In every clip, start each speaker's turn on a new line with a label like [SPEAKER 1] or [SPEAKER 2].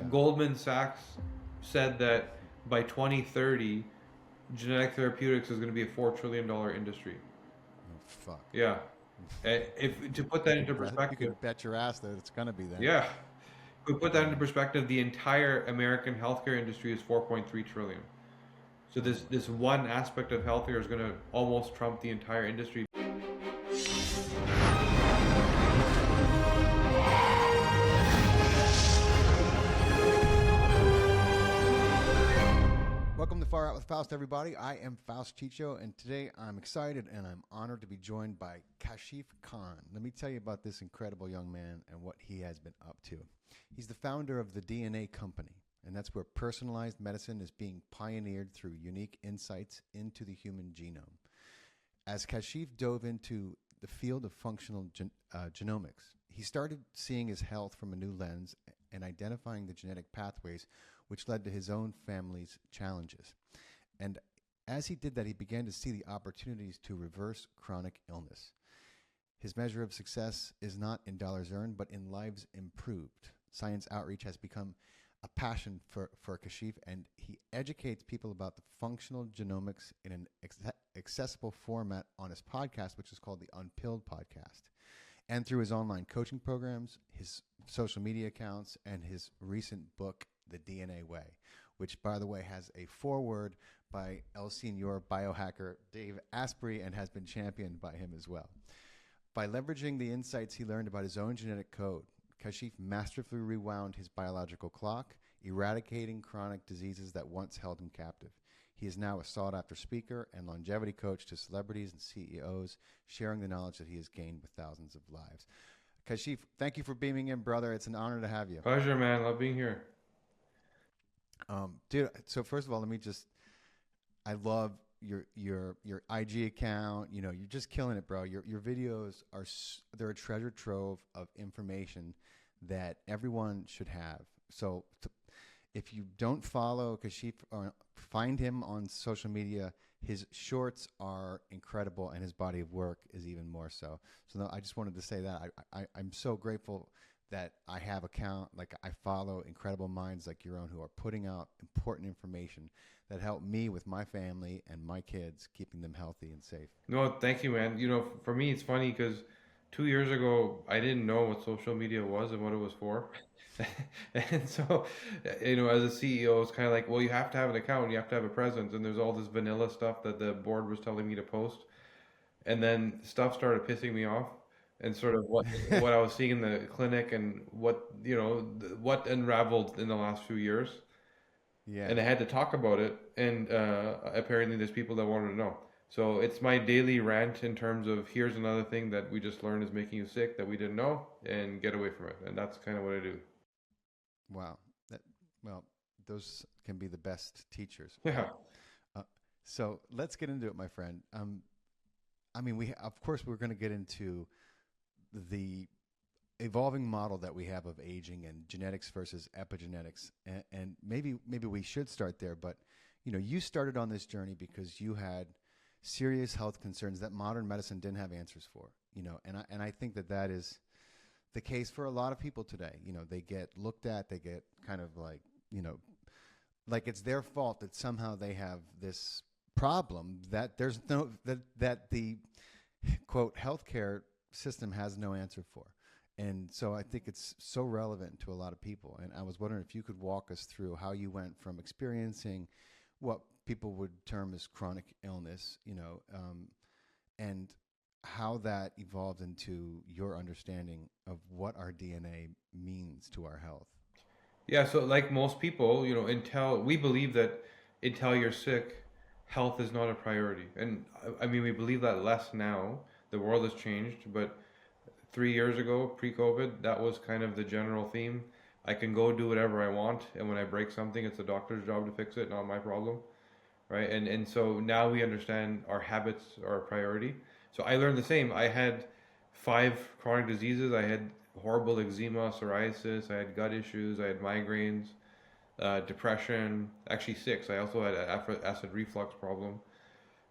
[SPEAKER 1] Goldman Sachs said that by 2030, genetic therapeutics is going to be a $4 trillion industry.
[SPEAKER 2] Oh, fuck.
[SPEAKER 1] Yeah. If to put that into
[SPEAKER 2] You
[SPEAKER 1] perspective,
[SPEAKER 2] could bet your ass that it's going to be then.
[SPEAKER 1] yeah. To put that into perspective, the entire American healthcare industry is 4.3 trillion. So this one aspect of healthcare is going to almost trump the entire industry.
[SPEAKER 2] Welcome to Far Out with Faust, everybody. I am Faust Chicho, and today I'm excited and I'm honored to be joined by Kashif Khan. Let me tell you about this incredible young man and what he has been up to. He's the founder of the DNA Company, and that's where personalized medicine is being pioneered through unique insights into the human genome. As Kashif dove into the field of functional genomics, he started seeing his health from a new lens and identifying the genetic pathways which led to his own family's challenges. And as he did that, he began to see the opportunities to reverse chronic illness. His measure of success is not in dollars earned, but in lives improved. Science outreach has become a passion for Kashif, and he educates people about the functional genomics in an accessible format on his podcast, which is called the Unpilled Podcast. And through his online coaching programs, his social media accounts, and his recent book, The DNA Way, which, by the way, has a foreword by El Senior biohacker Dave Asprey and has been championed by him as well. By leveraging the insights he learned about his own genetic code, Kashif masterfully rewound his biological clock, eradicating chronic diseases that once held him captive. He is now a sought-after speaker and longevity coach to celebrities and CEOs, sharing the knowledge that he has gained with thousands of lives. Kashif, thank you for beaming in, brother. It's an honor to have you.
[SPEAKER 1] Pleasure, man. Love being here.
[SPEAKER 2] Dude, so first of all, I love your IG account. You know, you're just killing it, bro. Your videos they're a treasure trove of information that everyone should have. So if you don't follow Kashif or find him on social media, his shorts are incredible and his body of work is even more so. So no, I just wanted to say that I'm so grateful that I have I follow incredible minds like your own who are putting out important information that help me with my family and my kids, keeping them healthy and safe.
[SPEAKER 1] No, thank you, man. You know, for me, it's funny because 2 years ago, I didn't know what social media was and what it was for. And so, as a CEO, it's kind of like, well, you have to have an account, you have to have a presence, and there's all this vanilla stuff that the board was telling me to post. And then stuff started pissing me off, and sort of what I was seeing in the clinic and what unraveled in the last few years.
[SPEAKER 2] Yeah.
[SPEAKER 1] And I had to talk about it, and apparently there's people that wanted to know. So it's my daily rant in terms of here's another thing that we just learned is making you sick that we didn't know, and get away from it. And that's kind of what I do.
[SPEAKER 2] Wow. Well, those can be the best teachers.
[SPEAKER 1] Yeah.
[SPEAKER 2] So let's get into it, my friend. Of course, we're going to get into the evolving model that we have of aging and genetics versus epigenetics, and maybe we should start there. But you started on this journey because you had serious health concerns that modern medicine didn't have answers for. And I think that is the case for a lot of people today. They get looked at, they get kind of like it's their fault that somehow they have this problem that there's no that the quote healthcare system has no answer for. And so I think it's so relevant to a lot of people. And I was wondering if you could walk us through how you went from experiencing what people would term as chronic illness, and how that evolved into your understanding of what our DNA means to our health.
[SPEAKER 1] Yeah, so like most people, we believe that until you're sick, health is not a priority. And we believe that less now. The world has changed, but 3 years ago, pre-COVID, that was kind of the general theme. I can go do whatever I want, and when I break something, it's the doctor's job to fix it, not my problem, right? And so now we understand our habits are a priority. So I learned the same. I had 5 chronic diseases. I had horrible eczema, psoriasis. I had gut issues. I had migraines, depression. Actually 6. I also had an acid reflux problem.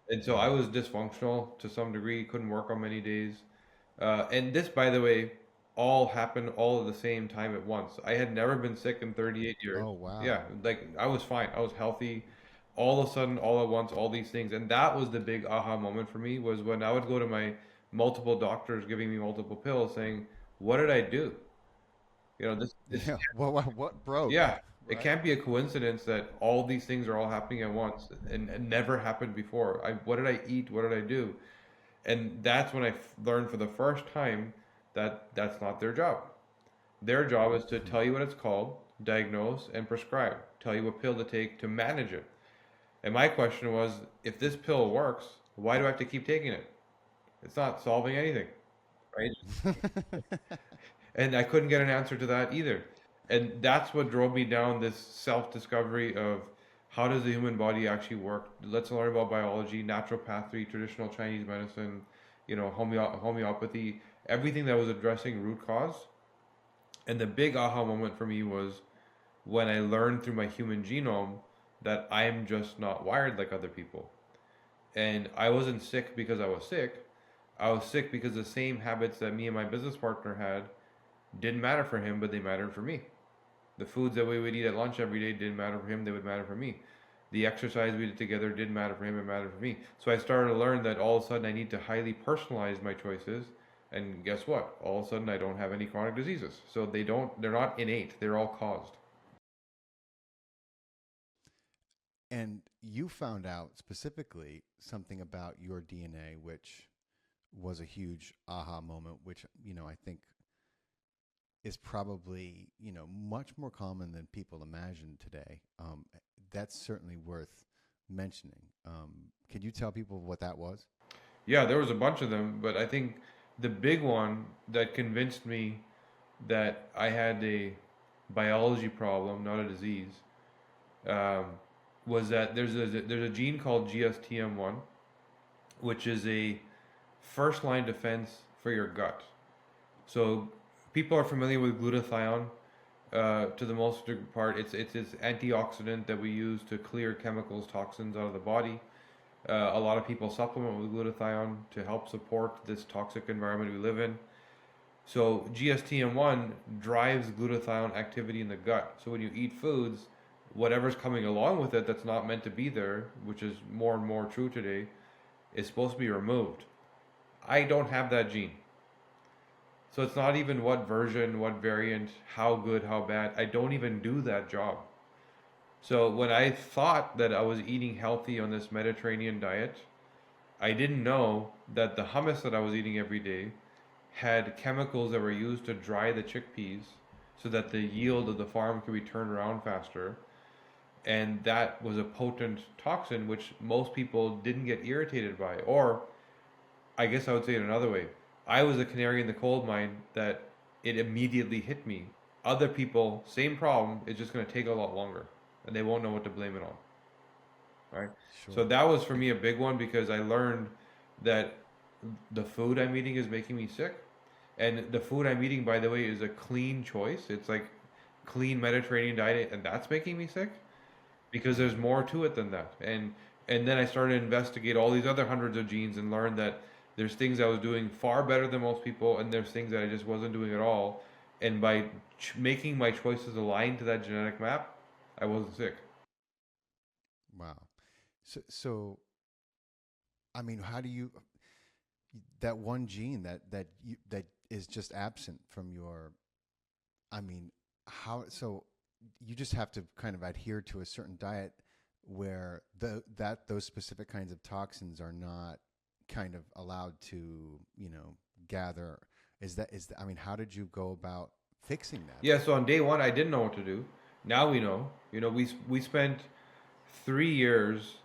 [SPEAKER 1] And so I was dysfunctional to some degree. Couldn't work on many days. And this, by the way, all happened all at the same time at once. I had never been sick in 38 years.
[SPEAKER 2] Oh
[SPEAKER 1] Yeah,
[SPEAKER 2] wow.
[SPEAKER 1] like I was fine. I was healthy. All of a sudden, all at once, all these things. And that was the big aha moment for me was when I would go to my multiple doctors giving me multiple pills saying, "What did I do?" This
[SPEAKER 2] Yeah. What broke?
[SPEAKER 1] yeah, it
[SPEAKER 2] Right.
[SPEAKER 1] can't be a coincidence that all these things are all happening at once and never happened before. What did I eat? What did I do? And that's when I learned for the first time that that's not their job. Their job is to
[SPEAKER 2] Hmm.
[SPEAKER 1] tell you what it's called, diagnose, and prescribe, tell you what pill to take to manage it. And my question was, if this pill works, why do I have to keep taking it? It's not solving anything, right? And I couldn't get an answer to that either. And that's what drove me down this self-discovery of how does the human body actually work? Let's learn about biology, naturopathy, traditional Chinese medicine, homeopathy, everything that was addressing root cause. And the big aha moment for me was when I learned through my human genome that I am just not wired like other people. And I wasn't sick because I was sick. I was sick because the same habits that me and my business partner had didn't matter for him, but they mattered for me. The foods that we would eat at lunch every day didn't matter for him, they would matter for me. The exercise we did together didn't matter for him, it mattered for me. So I started to learn that all of a sudden I need to highly personalize my choices. And guess what? All of a sudden I don't have any chronic diseases. So they're not innate, they're all caused.
[SPEAKER 2] And you found out specifically something about your DNA, which was a huge aha moment, which, I think is probably, much more common than people imagine today. That's certainly worth mentioning. Could you tell people what that was?
[SPEAKER 1] Yeah, there was a bunch of them, but I think the big one that convinced me that I had a biology problem, not a disease, um, was that there's a gene called GSTM1, which is a first line defense for your gut. So people are familiar with glutathione. To the most part, it's this antioxidant that we use to clear chemicals, toxins out of the body. A lot of people supplement with glutathione to help support this toxic environment we live in. So GSTM1 drives glutathione activity in the gut. So when you eat foods, whatever's coming along with it that's not meant to be there, which is more and more true today, is supposed to be removed. I don't have that gene. So it's not even what version, what variant, how good, how bad. I don't even do that job. So when I thought that I was eating healthy on this Mediterranean diet, I didn't know that the hummus that I was eating every day had chemicals that were used to dry the chickpeas so that the yield of the farm could be turned around faster. And that was a potent toxin which most people didn't get irritated by. Or I guess I would say it another way. I was a canary in the coal mine that it immediately hit me. Other people, same problem, it's just going to take a lot longer and they won't know what to blame it on. Right? So
[SPEAKER 2] Sure.
[SPEAKER 1] that was for me a big one because I learned that the food I'm eating is making me sick. And the food I'm eating, by the way, is a clean choice. It's like clean Mediterranean diet, and that's making me sick because there's more to it than that. And then I started to investigate all these other hundreds of genes and learned that there's things I was doing far better than most people, and there's things that I just wasn't doing at all. And by making my choices aligned to that genetic map, I wasn't sick.
[SPEAKER 2] Wow. So I mean, how do you that one gene that is just absent from your I mean, how so you just have to kind of adhere to a certain diet where those specific kinds of toxins are not kind of allowed to, gather. I mean, how did you go about fixing that?
[SPEAKER 1] Yeah, so on day one, I didn't know what to do. Now we know. We spent 3 years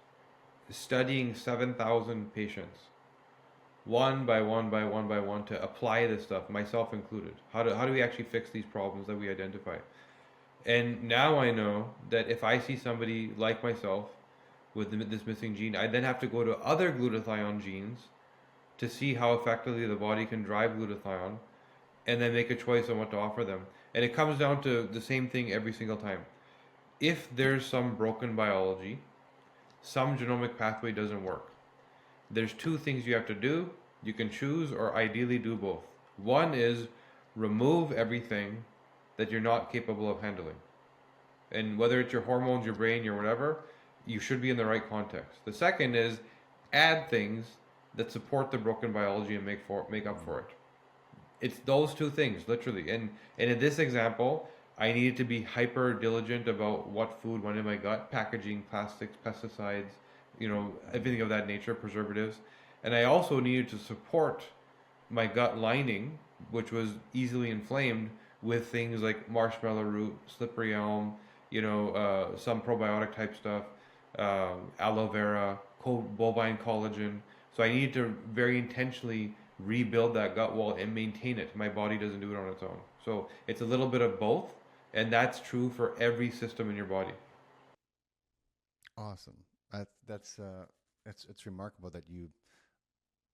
[SPEAKER 1] studying 7,000 patients, one by one by one by one, to apply this stuff, myself included. How do we actually fix these problems that we identify? And now I know that if I see somebody like myself with this missing gene, I then have to go to other glutathione genes to see how effectively the body can drive glutathione and then make a choice on what to offer them. And it comes down to the same thing every single time. If there's some broken biology, some genomic pathway doesn't work, there's two things you have to do. You can choose or ideally do both. One is remove everything that you're not capable of handling. And whether it's your hormones, your brain, your whatever, you should be in the right context. The second is add things that support the broken biology and make up for it. It's those two things, literally. And in this example, I needed to be hyper diligent about what food went in my gut, packaging, plastics, pesticides, everything of that nature, preservatives. And I also needed to support my gut lining, which was easily inflamed, with things like marshmallow root, slippery elm, some probiotic type stuff, aloe vera, bovine collagen. So I needed to very intentionally rebuild that gut wall and maintain it. My body doesn't do it on its own. So it's a little bit of both, and that's true for every system in your body.
[SPEAKER 2] Awesome. That's it's remarkable that you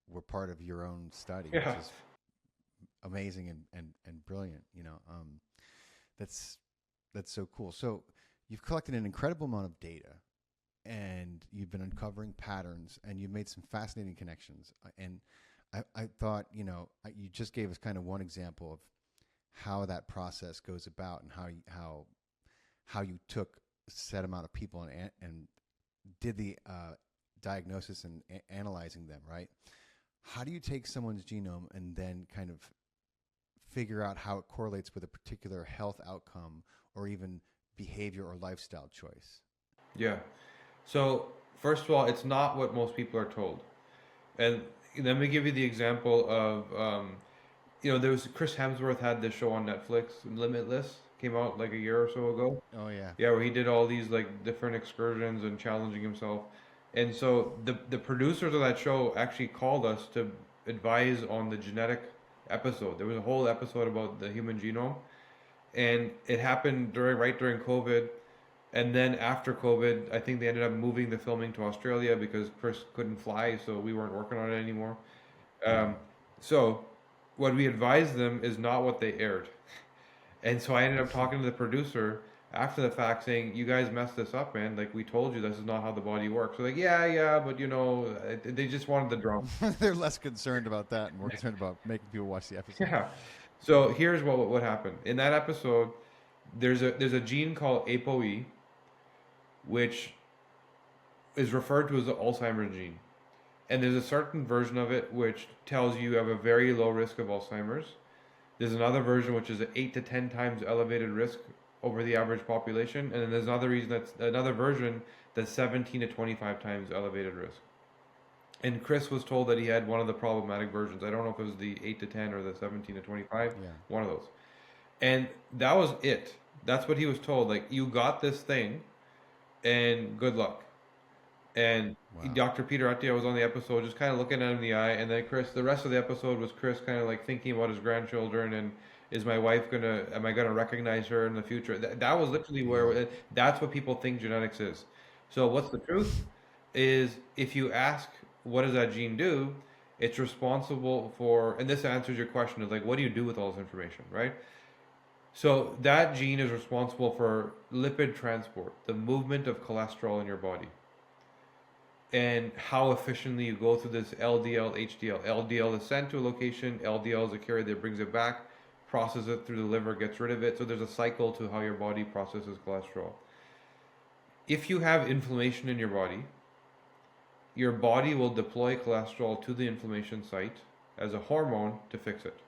[SPEAKER 2] were part of your own study, which
[SPEAKER 1] Yeah.
[SPEAKER 2] is amazing and brilliant. That's that's so cool. So you've collected an incredible amount of data, and you've been uncovering patterns, and you've made some fascinating connections. And I thought, you just gave us kind of one example of how that process goes about, and how you took a set amount of people and did the diagnosis and analyzing them, right? How do you take someone's genome and then kind of figure out how it correlates with a particular health outcome or even behavior or lifestyle choice?
[SPEAKER 1] Yeah. So, first of all, it's not what most people are told. And let me give you the example of, there was Chris Hemsworth had this show on Netflix, Limitless, came out like a year or so ago.
[SPEAKER 2] Oh yeah.
[SPEAKER 1] Yeah, where he did all these like different excursions and challenging himself. And so the producers of that show actually called us to advise on the genetic episode. There was a whole episode about the human genome, and it happened right during COVID. And then after COVID, I think they ended up moving the filming to Australia because Chris couldn't fly, so we weren't working on it anymore. Um, so what we advised them is not what they aired. And so I ended up talking to the producer after the fact saying, "You guys messed this up, man. Like we told you this is not how the body works." So like, "Yeah, yeah, but they just wanted the drama."
[SPEAKER 2] They're less concerned about that and more concerned about making people watch the episode.
[SPEAKER 1] Yeah. So here's what happened. In that episode, there's a gene called ApoE, which is referred to as the Alzheimer's gene. And there's a certain version of it which tells you have a very low risk of Alzheimer's. There's another version which is an 8 to 10 times elevated risk over the average population, and then there's another version that's 17 to 25 times elevated risk. And Chris was told that he had one of the problematic versions. I don't know if it was the 8 to 10 or the 17 to 25,
[SPEAKER 2] Yeah.
[SPEAKER 1] one of those. And that was it. That's what he was told. Like, you got this thing, and good luck. And
[SPEAKER 2] Wow.
[SPEAKER 1] Dr. Peter Attia was on the episode, just kind of looking at him in the eye, and then the rest of the episode was Chris kind of like thinking about his grandchildren and am I gonna recognize her in the future? That was literally where, that's what people think genetics is. So what's the truth is if you ask, what does that gene do? It's responsible for, and this answers your question is like, what do you do with all this information, right? So that gene is responsible for lipid transport, the movement of cholesterol in your body, and how efficiently you go through this LDL, HDL. LDL is sent to a location, LDL is a carrier that brings it back, processes it through the liver, gets rid of it. So there's a cycle to how your body processes cholesterol. If you have inflammation in your body will deploy cholesterol to the inflammation site as a hormone to fix it.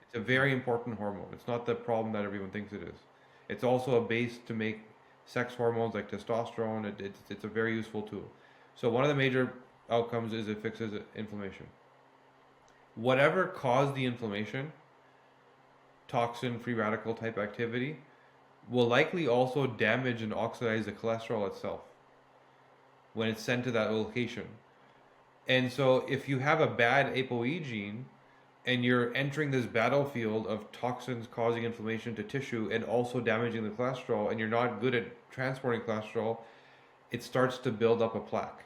[SPEAKER 1] It's a very important hormone. It's not the problem that everyone thinks it is. It's also a base to make sex hormones like testosterone. It's a very useful tool. So one of the major outcomes is it fixes inflammation. Whatever caused the inflammation, toxin, free radical type activity, will likely also damage and oxidize the cholesterol itself when it's sent to that location. And so if you have a bad ApoE gene and you're entering this battlefield of toxins causing inflammation to tissue and also damaging the cholesterol, and you're not good at transporting cholesterol, it starts to build up a plaque.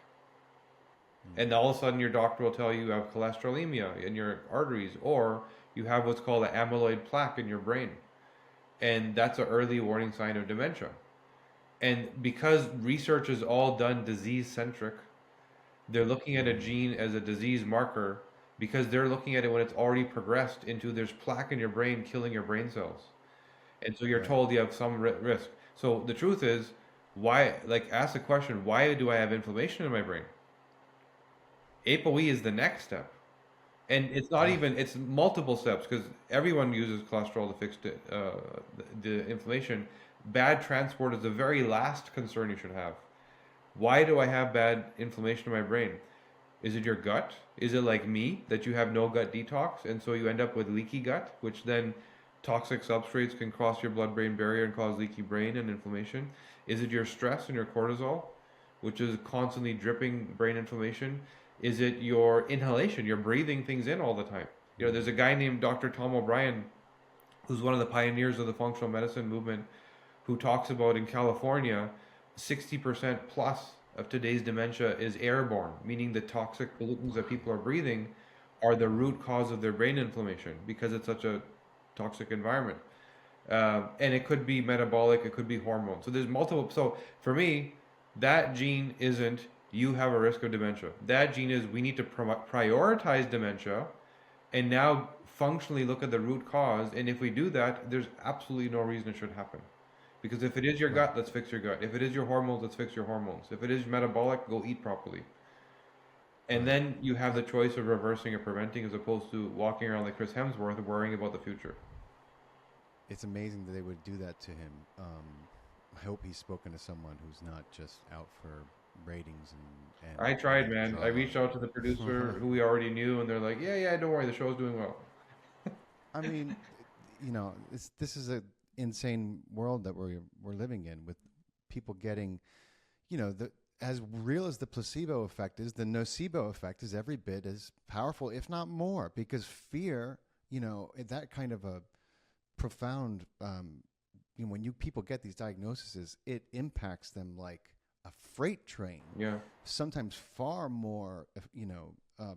[SPEAKER 1] And all of a sudden your doctor will tell you have cholesterolemia in your arteries, or you have what's called an amyloid plaque in your brain. And that's an early warning sign of dementia. And because research is all done disease centric, they're looking at a gene as a disease marker because they're looking at it when it's already progressed into there's plaque in your brain killing your brain cells. And so you're
[SPEAKER 2] Right.
[SPEAKER 1] told you have some risk. So the truth is, why, like, ask the question, why do I have inflammation in my brain? ApoE is the next step. And it's not
[SPEAKER 2] Ah,
[SPEAKER 1] even, it's multiple steps because everyone uses cholesterol to fix the inflammation. Bad transport is the very last concern you should have. Why do I have bad inflammation in my brain? Is it your gut? Is it like me that you have no gut detox and so you end up with leaky gut, which then toxic substrates can cross your blood-brain barrier and cause leaky brain and inflammation? Is it your stress and your cortisol, which is constantly dripping brain inflammation? Is it your inhalation? You're breathing things in all the time. You know, there's a guy named Dr. Tom O'Brien who's one of the pioneers of the functional medicine movement who talks about in California, 60% plus of today's dementia is airborne, meaning the toxic pollutants that people are breathing are the root cause of their brain inflammation because it's such a toxic environment. And it could be metabolic, it could be hormone. So there's multiple. So for me, that gene isn't you have a risk of dementia. That gene is we need to prioritize dementia and now functionally look at the root cause. And if we do that, there's absolutely no reason it should happen. Because if it is your
[SPEAKER 2] right.
[SPEAKER 1] gut, let's fix your gut. If it is your hormones, let's fix your hormones. If it is metabolic, go eat properly. And
[SPEAKER 2] Right.
[SPEAKER 1] then you have the choice of reversing or preventing as opposed to walking around like Chris Hemsworth worrying about the future.
[SPEAKER 2] It's amazing that they would do that to him. I hope he's spoken to someone who's not just out for ratings
[SPEAKER 1] I tried,
[SPEAKER 2] and
[SPEAKER 1] man. I
[SPEAKER 2] drama.
[SPEAKER 1] reached out to the producer who we already knew, and they're like, yeah, yeah, don't worry, the show's doing well.
[SPEAKER 2] I mean, this is a insane world that we're living in with people getting, the as real as the placebo effect is, the nocebo effect is every bit as powerful, if not more, because fear, that kind of a profound, when you people get these diagnoses, it impacts them like a freight train,
[SPEAKER 1] Yeah,
[SPEAKER 2] sometimes far more,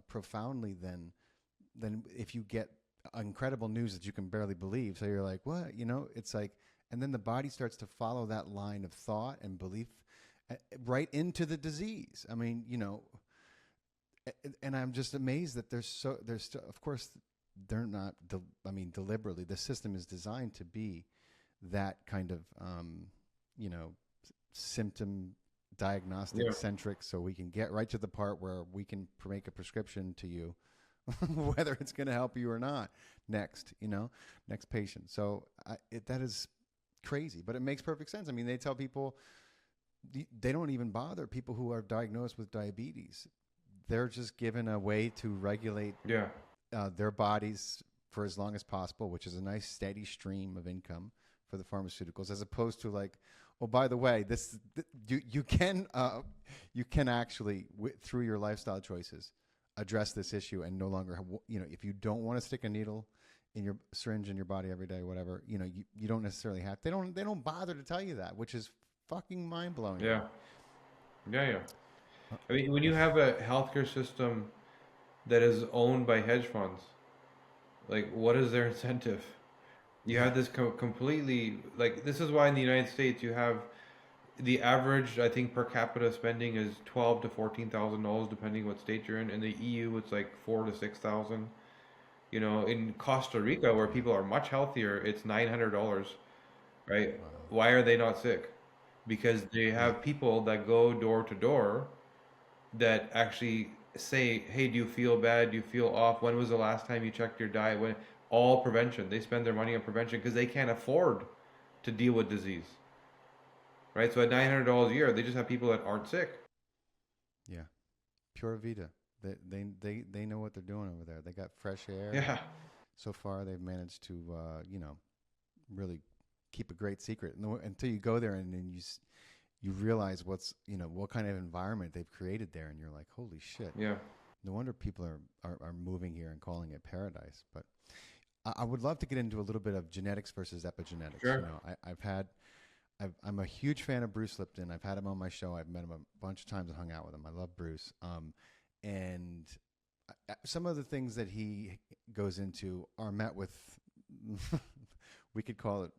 [SPEAKER 2] profoundly than if you get incredible news that you can barely believe. So you're like, what? It's like, and then the body starts to follow that line of thought and belief right into the disease. I mean, and I'm just amazed that there's still, of course, they're not. Deliberately, the system is designed to be that kind of, you know, symptom diagnostic
[SPEAKER 1] yeah,
[SPEAKER 2] centric, so we can get right to the part where we can make a prescription to you, whether it's going to help you or not. Next patient. So that is crazy, but it makes perfect sense. I mean, they tell people they don't even bother people who are diagnosed with diabetes. They're just given a way to regulate
[SPEAKER 1] yeah,
[SPEAKER 2] their bodies for as long as possible, which is a nice steady stream of income for the pharmaceuticals, as opposed to like, oh, by the way, you can actually through your lifestyle choices address this issue and no longer have, if you don't want to stick a needle in your syringe in your body every day, whatever, you don't necessarily have. They don't bother to tell you that, which is fucking mind blowing to
[SPEAKER 1] yeah,
[SPEAKER 2] me.
[SPEAKER 1] yeah, yeah.
[SPEAKER 2] Uh,
[SPEAKER 1] I mean, when you have a healthcare system that is owned by hedge funds, like, what is their incentive? You
[SPEAKER 2] yeah,
[SPEAKER 1] have this completely, like, this is why in the United States you have the average, I think, per capita spending is 12 to $14,000 depending what state you're in. In the EU, it's like 4 to 6,000. You know, in Costa Rica, where
[SPEAKER 2] yeah.
[SPEAKER 1] people are much healthier, it's $900, right?
[SPEAKER 2] Wow.
[SPEAKER 1] Why are they not sick? Because they
[SPEAKER 2] Yeah.
[SPEAKER 1] have people that go door to door that actually say, "Hey, do you feel bad? Do you feel off? When was the last time you checked your diet?" When all prevention, they spend their money on prevention because they can't afford to deal with disease, right? So at $900 a year, they just have people that aren't sick.
[SPEAKER 2] Yeah. Pure Vita. They know what they're doing over there. They got fresh air.
[SPEAKER 1] Yeah,
[SPEAKER 2] So far, they've managed to, really keep a great secret. And until you go there and then you realize what kind of environment they've created there, and you're like, holy shit.
[SPEAKER 1] yeah,
[SPEAKER 2] No wonder people are moving here and calling it paradise. But I would love to get into a little bit of genetics versus epigenetics.
[SPEAKER 1] sure.
[SPEAKER 2] I'm a huge fan of Bruce Lipton. I've had him on my show. I've met him a bunch of times and hung out with him. I love Bruce. And some of the things that he goes into are met with, we could call it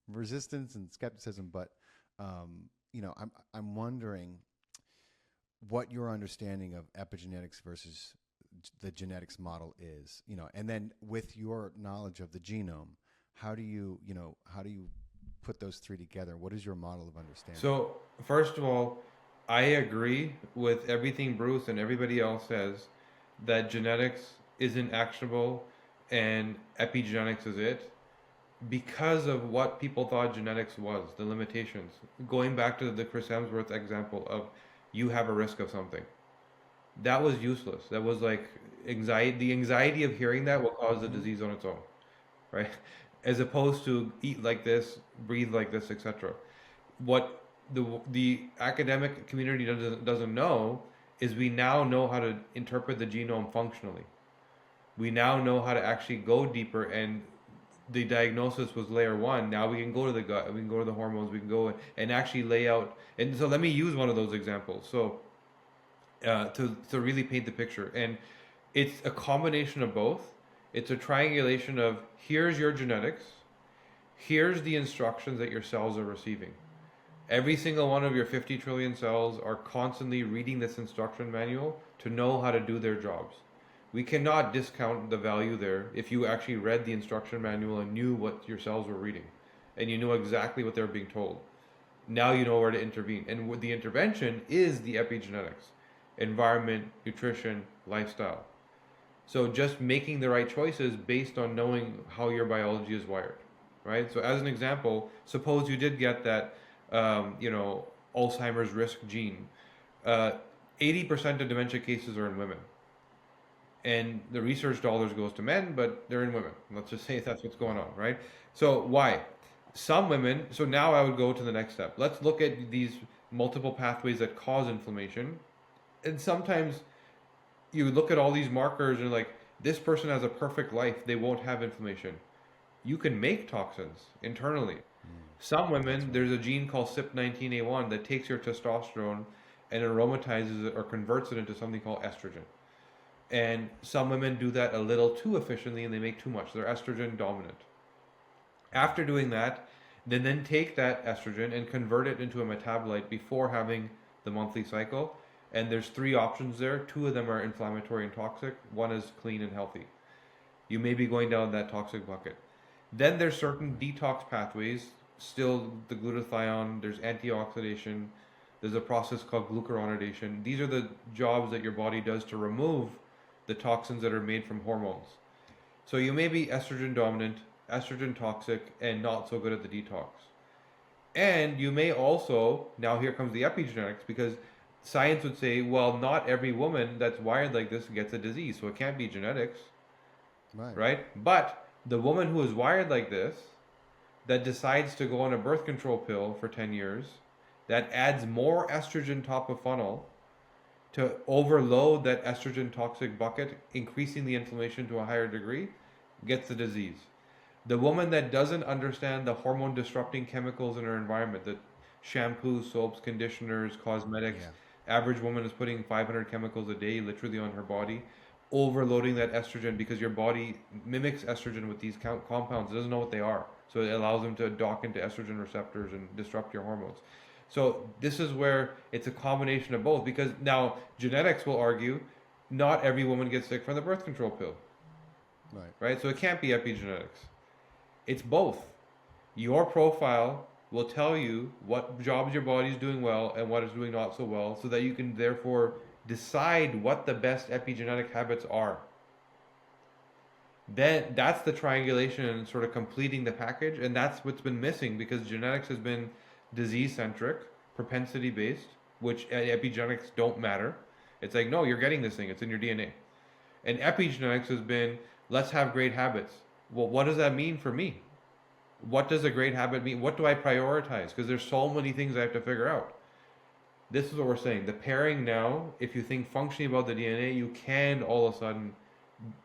[SPEAKER 2] resistance and skepticism. But I'm wondering what your understanding of epigenetics versus the genetics model is, and then with your knowledge of the genome, how do you put those three together? What is your model of understanding?
[SPEAKER 1] So, first of all, I agree with everything Bruce and everybody else says that genetics isn't actionable and epigenetics is it because of what people thought genetics was, the limitations. Going back to the Chris Hemsworth example of you have a risk of something. That was useless. That was like anxiety. The anxiety of hearing that will cause the disease on its own, right? As opposed to eat like this, breathe like this, etc. What the academic community doesn't know is we now know how to interpret the genome functionally. We now know how to actually go deeper, and the diagnosis was layer one. Now we can go to the gut, we can go to the hormones, we can go and actually lay out. And so let me use one of those examples. So to really paint the picture, and it's a combination of both. It's a triangulation of here's your genetics, here's the instructions that your cells are receiving. Every single one of your 50 trillion cells are constantly reading this instruction manual to know how to do their jobs. We cannot discount the value there if you actually read the instruction manual and knew what your cells were reading and you know exactly what they're being told. Now you know where to intervene. And with the intervention is the epigenetics, environment, nutrition, lifestyle. So just making the right choices based on knowing how your biology is wired, right? So as an example, suppose you did get that, Alzheimer's risk gene. 80% of dementia cases are in women. And the research dollars goes to men, but they're in women. Let's just say that's what's going on, right? So why? Some women, so now I would go to the next step. Let's look at these multiple pathways that cause inflammation. And sometimes you look at all these markers and like, this person has a perfect life. They won't have inflammation. You can make toxins internally. Some women, there's a gene called CYP19A1 that takes your testosterone and aromatizes it or converts it into something called estrogen. And some women do that a little too efficiently and they make too much. They're estrogen dominant. After doing that, they then take that estrogen and convert it into a metabolite before having the monthly cycle. And there's three options there. Two of them are inflammatory and toxic. One is clean and healthy. You may be going down that toxic bucket. Then there's certain detox pathways. Still the glutathione, there's antioxidation, there's a process called glucuronidation. These are the jobs that your body does to remove the toxins that are made from hormones. So you may be estrogen dominant, estrogen toxic, and not so good at the detox. And you may also, now here comes the epigenetics, because science would say, well, not every woman that's wired like this gets a disease, so it can't be genetics, right? But the woman who is wired like this, that decides to go on a birth control pill for 10 years, that adds more estrogen top of funnel to overload that estrogen toxic bucket, increasing the inflammation to a higher degree, gets the disease. The woman that doesn't understand the hormone disrupting chemicals in her environment, that shampoos, soaps, conditioners, cosmetics, average woman is putting 500 chemicals a day literally on her body, overloading that estrogen because your body mimics estrogen with these compounds. It doesn't know what they are. So it allows them to dock into estrogen receptors and disrupt your hormones. So this is where it's a combination of both, because now genetics will argue not every woman gets sick from the birth control pill. Right? So it can't be epigenetics. It's both. Your profile will tell you what jobs your body is doing well and what is doing not so well, so that you can therefore decide what the best epigenetic habits are. Then that's the triangulation and sort of completing the package, and that's what's been missing, because genetics has been disease centric, propensity based, which epigenetics don't matter. It's like, no, you're getting this thing, it's in your DNA. And epigenetics has been, let's have great habits. Well, what does that mean for me? What does a great habit mean? What do I prioritize? Because there's so many things I have to figure out. This is what we're saying. The pairing now, if you think functionally about the DNA, you can all of a sudden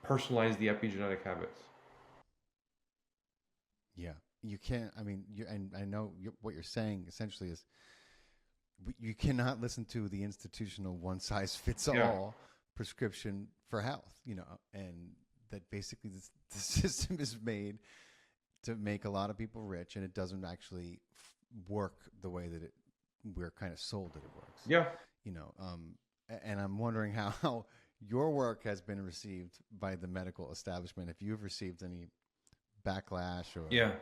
[SPEAKER 1] personalize the epigenetic habits.
[SPEAKER 2] Yeah, you can't. I mean, and I know what you're saying essentially is you cannot listen to the institutional one size fits all prescription for health, and that basically the system is made to make a lot of people rich, and it doesn't actually work the way that we're kind of sold that it works.
[SPEAKER 1] Yeah.
[SPEAKER 2] And I'm wondering how your work has been received by the medical establishment. If you've received any backlash, or
[SPEAKER 1] Yeah.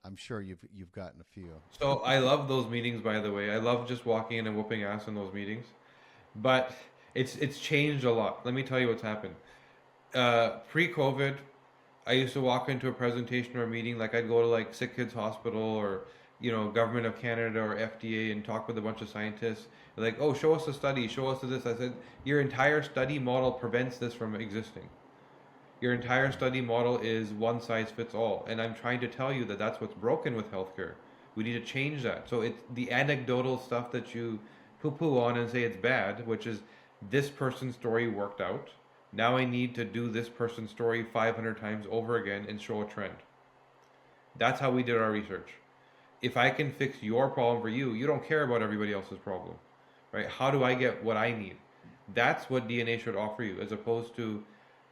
[SPEAKER 2] I'm sure you've gotten a few.
[SPEAKER 1] So I love those meetings, by the way. I love just walking in and whooping ass in those meetings. But it's changed a lot. Let me tell you what's happened. Pre-COVID, I used to walk into a presentation or a meeting, like I'd go to like Sick Kids Hospital or Government of Canada or FDA and talk with a bunch of scientists. They're like, oh, show us a study, show us this. I said, your entire study model prevents this from existing. Your entire study model is one size fits all, and I'm trying to tell you that that's what's broken with healthcare. We need to change that. So it's the anecdotal stuff that you poo-poo on and say it's bad, which is this person's story worked out. Now I need to do this person's story 500 times over again and show a trend. That's how we did our research. If I can fix your problem for you, you don't care about everybody else's problem, right? How do I get what I need? That's what DNA should offer you, as opposed to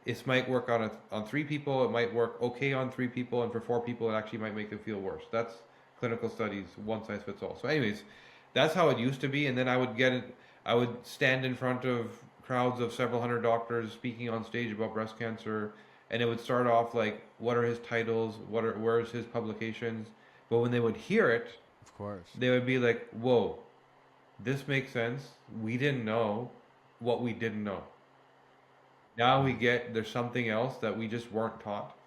[SPEAKER 1] it might work on three people, it might work okay on three people, and for four people, it actually might make them feel worse. That's clinical studies, one size fits all. So, anyways, that's how it used to be, and then I would stand in front of crowds of several hundred doctors speaking on stage about breast cancer, and it would start off like, what are his titles? Where's his publications? But when they would hear it,
[SPEAKER 2] Of course.
[SPEAKER 1] they would be like, whoa, this makes sense. We didn't know what we didn't know. Now we get there's something else that we just weren't taught.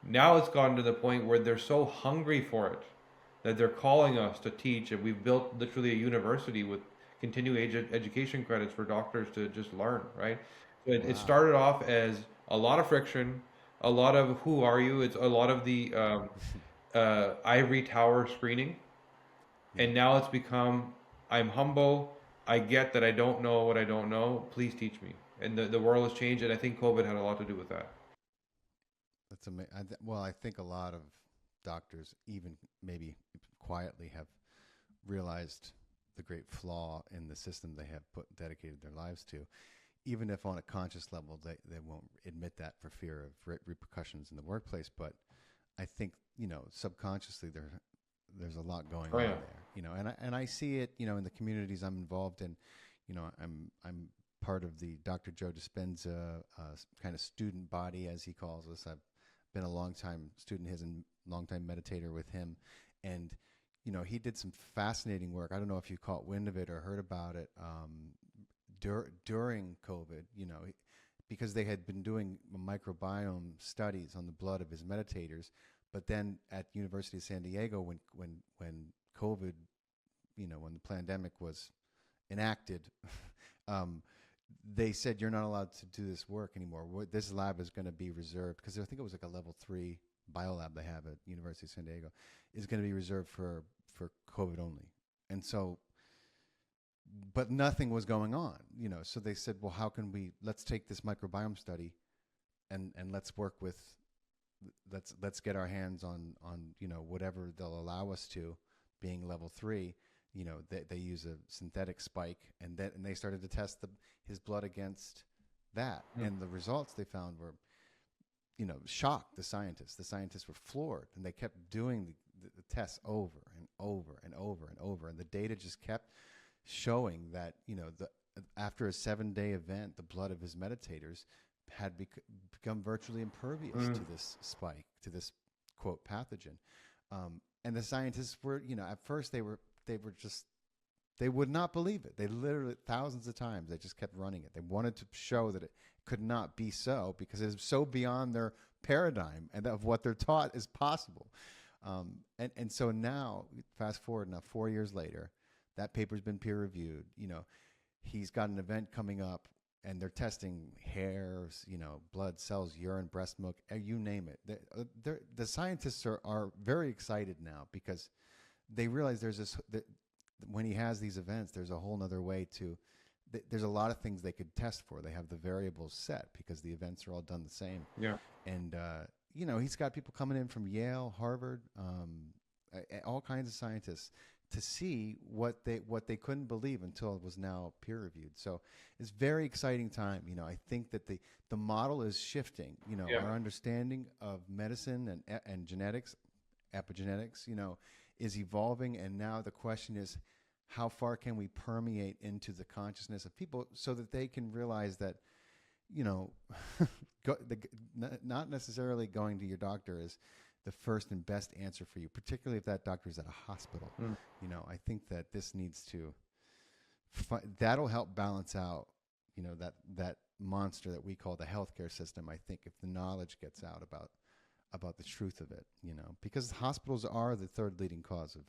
[SPEAKER 1] Now it's gotten to the point where they're so hungry for it that they're calling us to teach, and we've built literally a university with continuing education credits for doctors to just learn, right? So it
[SPEAKER 2] Wow.
[SPEAKER 1] started off as a lot of friction, a lot of who are you? It's a lot of the ivory tower screening,
[SPEAKER 2] Yeah.
[SPEAKER 1] and now it's become I'm humble. I get that I don't know what I don't know. Please teach me. And the world has changed, and I think COVID had a lot to do with that.
[SPEAKER 2] That's amazing. Well, I think a lot of doctors, even maybe quietly, have realized the great flaw in the system they have dedicated their lives to. Even if on a conscious level they won't admit that for fear of repercussions in the workplace. But I think subconsciously there's a lot going
[SPEAKER 1] Oh
[SPEAKER 2] on
[SPEAKER 1] yeah.
[SPEAKER 2] there. And I see it in the communities I'm involved in. I'm part of the Dr. Joe Dispenza kind of student body, as he calls us. I've been a long time student of his and long time meditator with him, and he did some fascinating work. I don't know if you caught wind of it or heard about it during COVID. Because they had been doing microbiome studies on the blood of his meditators, but then at University of San Diego, when COVID, when the pandemic was enacted, they said you're not allowed to do this work anymore. This lab is going to be reserved, because I think it was like a level 3 biolab they have at University of San Diego, is going to be reserved for COVID only. And so, but nothing was going on, So they said, well, how can let's take this microbiome study, and let's work with, let's get our hands on whatever they'll allow us to, being level 3. They use a synthetic spike, and they started to test his blood against that,
[SPEAKER 1] Mm.
[SPEAKER 2] and the results they found were, shocked the scientists. The scientists were floored, and they kept doing the tests over and over and over and over, and the data just kept showing that after a 7-day event, the blood of his meditators had become virtually impervious to this spike, to this quote pathogen, and the scientists were, at first they would not believe it. They literally, thousands of times, they just kept running it. They wanted to show that it could not be so, because it is so beyond their paradigm and of what they're taught is possible. And so now, fast forward now, 4 years later, that paper's been peer reviewed. He's got an event coming up, and they're testing hairs, blood cells, urine, breast milk, you name it. The scientists are very excited now, because they realize when he has these events, there's a whole other way to. There's a lot of things they could test for. They have the variables set because the events are all done the same.
[SPEAKER 1] Yeah.
[SPEAKER 2] And he's got people coming in from Yale, Harvard, all kinds of scientists to see what they couldn't believe until it was now peer reviewed. So it's very exciting time. I think that the model is shifting.
[SPEAKER 1] Yeah.
[SPEAKER 2] Our understanding of medicine and genetics, epigenetics, is evolving, and now the question is, how far can we permeate into the consciousness of people so that they can realize that you know, not necessarily going to your doctor is the first and best answer for you, particularly if that doctor is at a hospital.
[SPEAKER 1] Mm.
[SPEAKER 2] I think that this needs to that'll help balance out, that monster that we call the healthcare system. I think if the knowledge gets out about the truth of it, because hospitals are the third leading cause of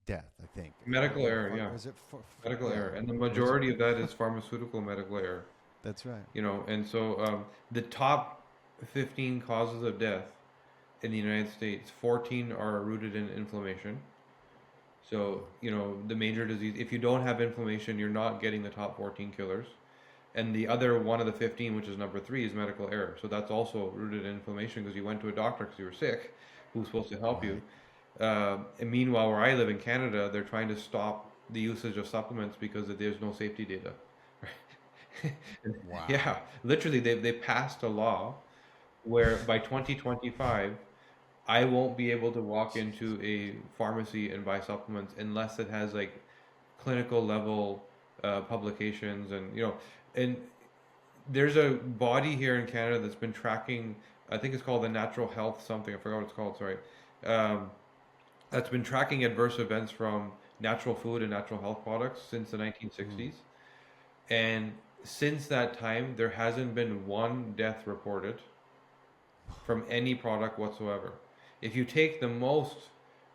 [SPEAKER 2] death. I think
[SPEAKER 1] Medical error, yeah.
[SPEAKER 2] is it
[SPEAKER 1] Medical
[SPEAKER 2] yeah?
[SPEAKER 1] error, and the
[SPEAKER 2] What is it?
[SPEAKER 1] majority of that is pharmaceutical medical error.
[SPEAKER 2] That's right.
[SPEAKER 1] And so the top 15 causes of death in the United States, 14 are rooted in inflammation. So, the major disease, if you don't have inflammation, you're not getting the top 14 killers. And the other one of the 15, which is number 3, is medical error. So that's also rooted in inflammation because you went to a doctor because you were sick, who's supposed to help you.
[SPEAKER 2] Right.
[SPEAKER 1] And meanwhile, where I live in Canada, they're trying to stop the usage of supplements because there's no safety data.
[SPEAKER 2] Wow.
[SPEAKER 1] Yeah, literally, they passed a law where by 2025, I won't be able to walk into a pharmacy and buy supplements unless it has like clinical level publications, and there's a body here in Canada that's been tracking. I think it's called the Natural Health something. I forgot what it's called. Sorry. Um, that's been tracking adverse events from natural food and natural health products since the
[SPEAKER 2] Mm.
[SPEAKER 1] 1960s. And since that time, there hasn't been one death reported from any product whatsoever. If you take the most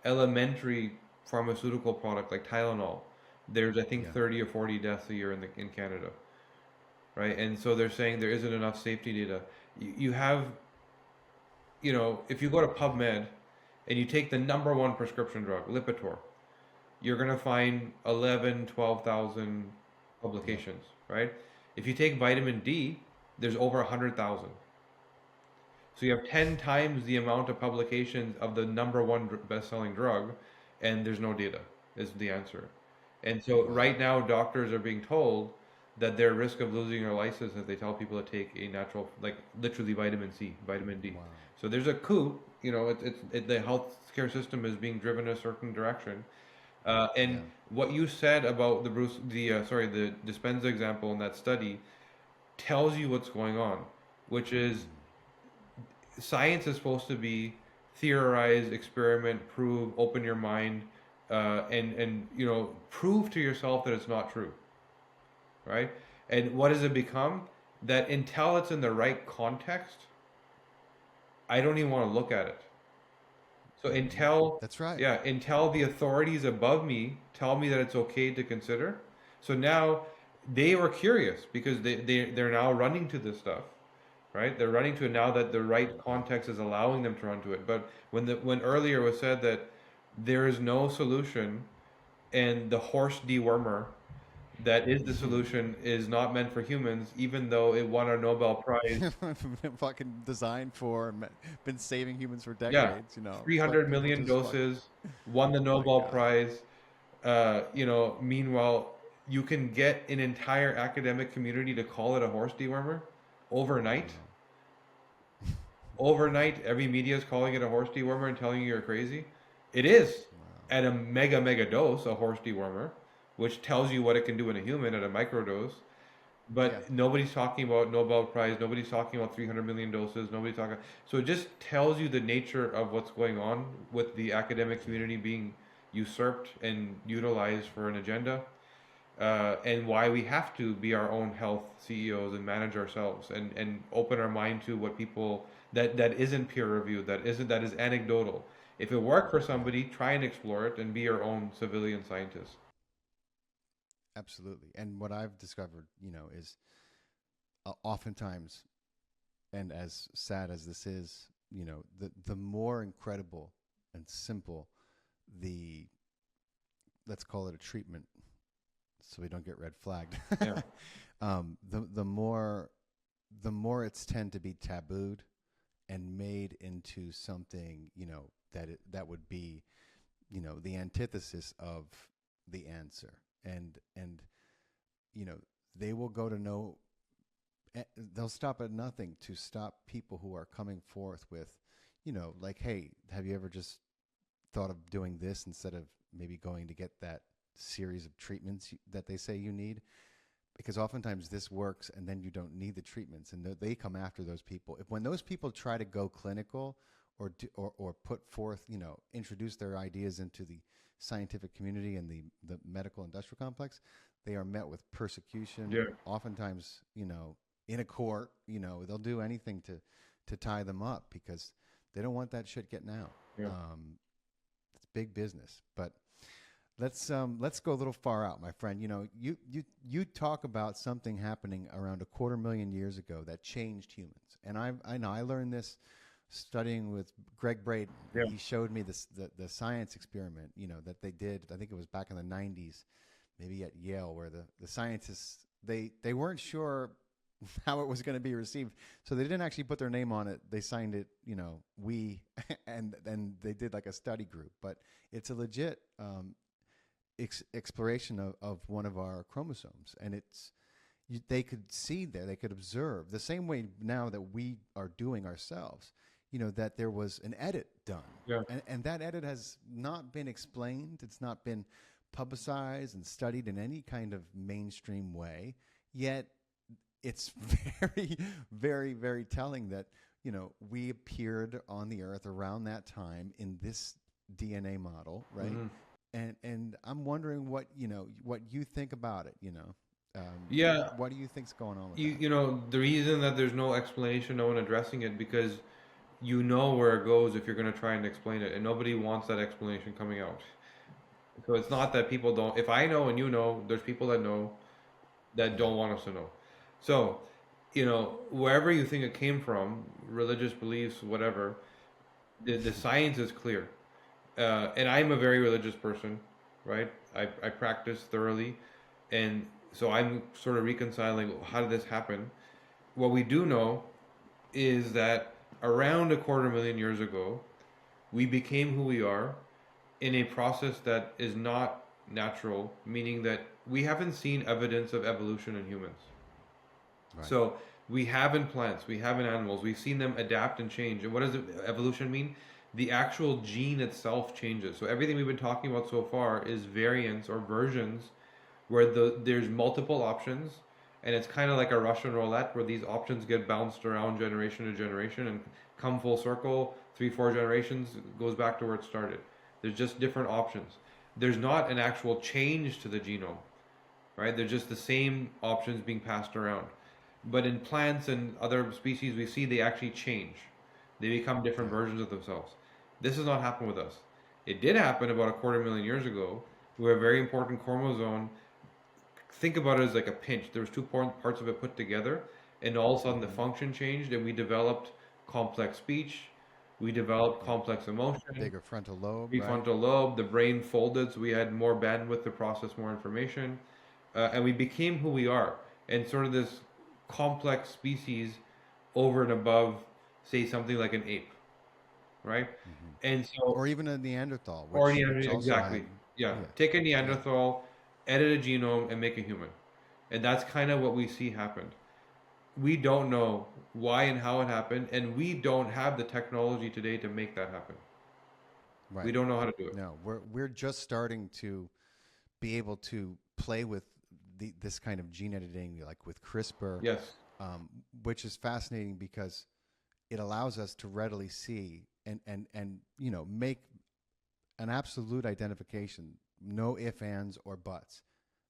[SPEAKER 1] elementary pharmaceutical product like Tylenol, there's I think
[SPEAKER 2] Yeah.
[SPEAKER 1] 30 or 40 deaths a year in Canada, right? And so they're saying there isn't enough safety data. You have, if you go to PubMed and you take the number one prescription drug, Lipitor, you're going to find 11, 12,000
[SPEAKER 2] Yep.
[SPEAKER 1] publications, right? If you take vitamin D, there's over 100,000. So you have 10 times the amount of publications of the number one best-selling drug, and there's no data, is the answer. And so right
[SPEAKER 2] Wow.
[SPEAKER 1] now, doctors are being told that they're at risk of losing their license if they tell people to take a natural, like literally vitamin C, vitamin D.
[SPEAKER 2] Wow.
[SPEAKER 1] So there's a coup, the healthcare system is being driven a certain direction. And
[SPEAKER 2] Yeah.
[SPEAKER 1] what you said about the Dispenza example in that study tells you what's going on, which is
[SPEAKER 2] Mm.
[SPEAKER 1] science is supposed to be theorize, experiment, prove, open your mind, and prove to yourself that it's not true, right? And what does it become? That until it's in the right context, I don't even want to look at it. So
[SPEAKER 2] Hmm.
[SPEAKER 1] until
[SPEAKER 2] That's right.
[SPEAKER 1] yeah, until the authorities above me tell me that it's okay to consider. So now they were curious because they're now running to this stuff, right? They're running to it now that the right context is allowing them to run to it. But when earlier was said that there is no solution and the horse dewormer that is the solution is not meant for humans, even though it won a Nobel Prize.
[SPEAKER 2] Fucking designed for, been saving humans for
[SPEAKER 1] Yeah,
[SPEAKER 2] decades. But
[SPEAKER 1] 300
[SPEAKER 2] people
[SPEAKER 1] million
[SPEAKER 2] just fuck.
[SPEAKER 1] doses, won the
[SPEAKER 2] Oh my
[SPEAKER 1] Nobel
[SPEAKER 2] god.
[SPEAKER 1] Prize. Meanwhile, you can get an entire academic community to call it a horse dewormer overnight.
[SPEAKER 2] Wow.
[SPEAKER 1] Overnight, every media is calling it a horse dewormer and telling you you're crazy. It is
[SPEAKER 2] Wow.
[SPEAKER 1] at a mega dose a horse dewormer, which tells you what it can do in a human at a micro dose.
[SPEAKER 2] Yeah.
[SPEAKER 1] But nobody's talking about Nobel Prize. Nobody's talking about 300 million doses. Nobody's talking. So it just tells you the nature of what's going on with the academic community being usurped and utilized for an agenda, and why we have to be our own health CEOs and manage ourselves and open our mind to what people that isn't peer reviewed, that is anecdotal. If it worked for
[SPEAKER 2] Yeah.
[SPEAKER 1] somebody, try and explore it and be your own civilian scientist.
[SPEAKER 2] Absolutely. And what I've discovered, is oftentimes, and as sad as this is, the more incredible and simple the, let's call it a treatment, so we don't get red flagged.
[SPEAKER 1] Yeah.
[SPEAKER 2] The more it's tend to be tabooed and made into something, that would be, the antithesis of the answer. And you know they will go to no, they'll stop at nothing to stop people who are coming forth with, like, hey, have you ever just thought of doing this instead of maybe going to get that series of treatments that they say you need? because oftentimes this works and then you don't need the treatments, and they come after those people. When those people try to go clinical or put forth, introduce their ideas into the scientific community and the medical industrial complex, they are met with persecution.
[SPEAKER 1] Yeah.
[SPEAKER 2] Oftentimes, in a court, they'll do anything to tie them up because they don't want that shit getting out.
[SPEAKER 1] Yeah.
[SPEAKER 2] It's big business. But let's go a little far out, my friend. You talk about something happening around 250,000 years ago that changed humans, and I know I learned this studying with Greg Braden.
[SPEAKER 1] Yeah.
[SPEAKER 2] He showed me the science experiment, that they did. I think it was back in the 90s, maybe at Yale, where the scientists they weren't sure how it was going to be received, so they didn't actually put their name on it. They signed it, we, and they did like a study group. But it's a legit exploration of one of our chromosomes, and they could see there, they could observe the same way now that we are doing ourselves, that there was an edit done.
[SPEAKER 1] Yeah.
[SPEAKER 2] And that edit has not been explained. It's not been publicized and studied in any kind of mainstream way, yet it's very, very, very telling that, we appeared on the earth around that time in this DNA model, right? Mm-hmm. And I'm wondering what you think about it,
[SPEAKER 1] Yeah.
[SPEAKER 2] What do you think's going on with
[SPEAKER 1] that? The reason that there's no explanation, no one addressing it, because where it goes if you're going to try and explain it, and nobody wants that explanation coming out. So it's not that people don't. If I know and there's people that know that don't want us to know. So, wherever you think it came from, religious beliefs, whatever, the science is clear. And I'm a very religious person, right? I practice thoroughly. And so I'm sort of reconciling, how did this happen? What we do know is that around 250,000 years ago, we became who we are in a process that is not natural, meaning that we haven't seen evidence of evolution in humans. Right. So we have in plants, we have in animals, we've seen them adapt and change. And what does evolution mean? The actual gene itself changes. So everything we've been talking about so far is variants or versions where there's multiple options, and it's kind of like a Russian roulette where these options get bounced around generation to generation and come full circle, 3-4 generations, goes back to where it started. There's just different options. There's not an actual change to the genome, right? They're just the same options being passed around. But in plants and other species, we see they actually change. They become different versions of themselves. This has not happened with us. It did happen about 250,000 years ago, where a very important chromosome, think about it as like a pinch. There was two parts of it put together, and all of a sudden the function changed, and we developed complex speech. We developed complex emotion.
[SPEAKER 2] Bigger frontal lobe.
[SPEAKER 1] Prefrontal lobe. The brain folded, so we had more bandwidth to process more information. And we became who we are. And sort of this complex species over and above, say, something like an ape. Right? Mm-hmm. And so,
[SPEAKER 2] or even a Neanderthal.
[SPEAKER 1] Exactly. Yeah. Take a Neanderthal, edit a genome, and make a human. And that's kind of what we see happened. We don't know why and how it happened, and we don't have the technology today to make that happen. Right. We don't know how to do it.
[SPEAKER 2] No, we're just starting to be able to play with this kind of gene editing, like with CRISPR.
[SPEAKER 1] Yes.
[SPEAKER 2] Which is fascinating because it allows us to readily see and make an absolute identification, no ifs, ands, or buts,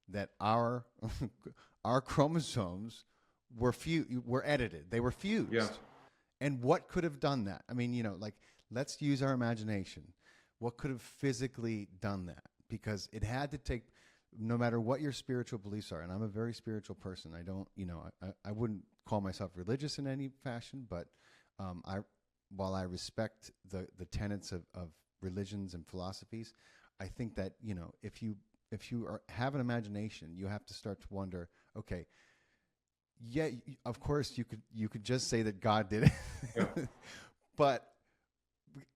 [SPEAKER 2] that our chromosomes were edited. They were fused.
[SPEAKER 1] Yeah.
[SPEAKER 2] And what could have done that? I mean, let's use our imagination. What could have physically done that? Because it had to take, no matter what your spiritual beliefs are, and I'm a very spiritual person. I don't, I wouldn't call myself religious in any fashion, but while I respect the tenets of religions and philosophies, I think that, if you have an imagination, you have to start to wonder, okay, yeah, of course you could just say that God did it, yeah. But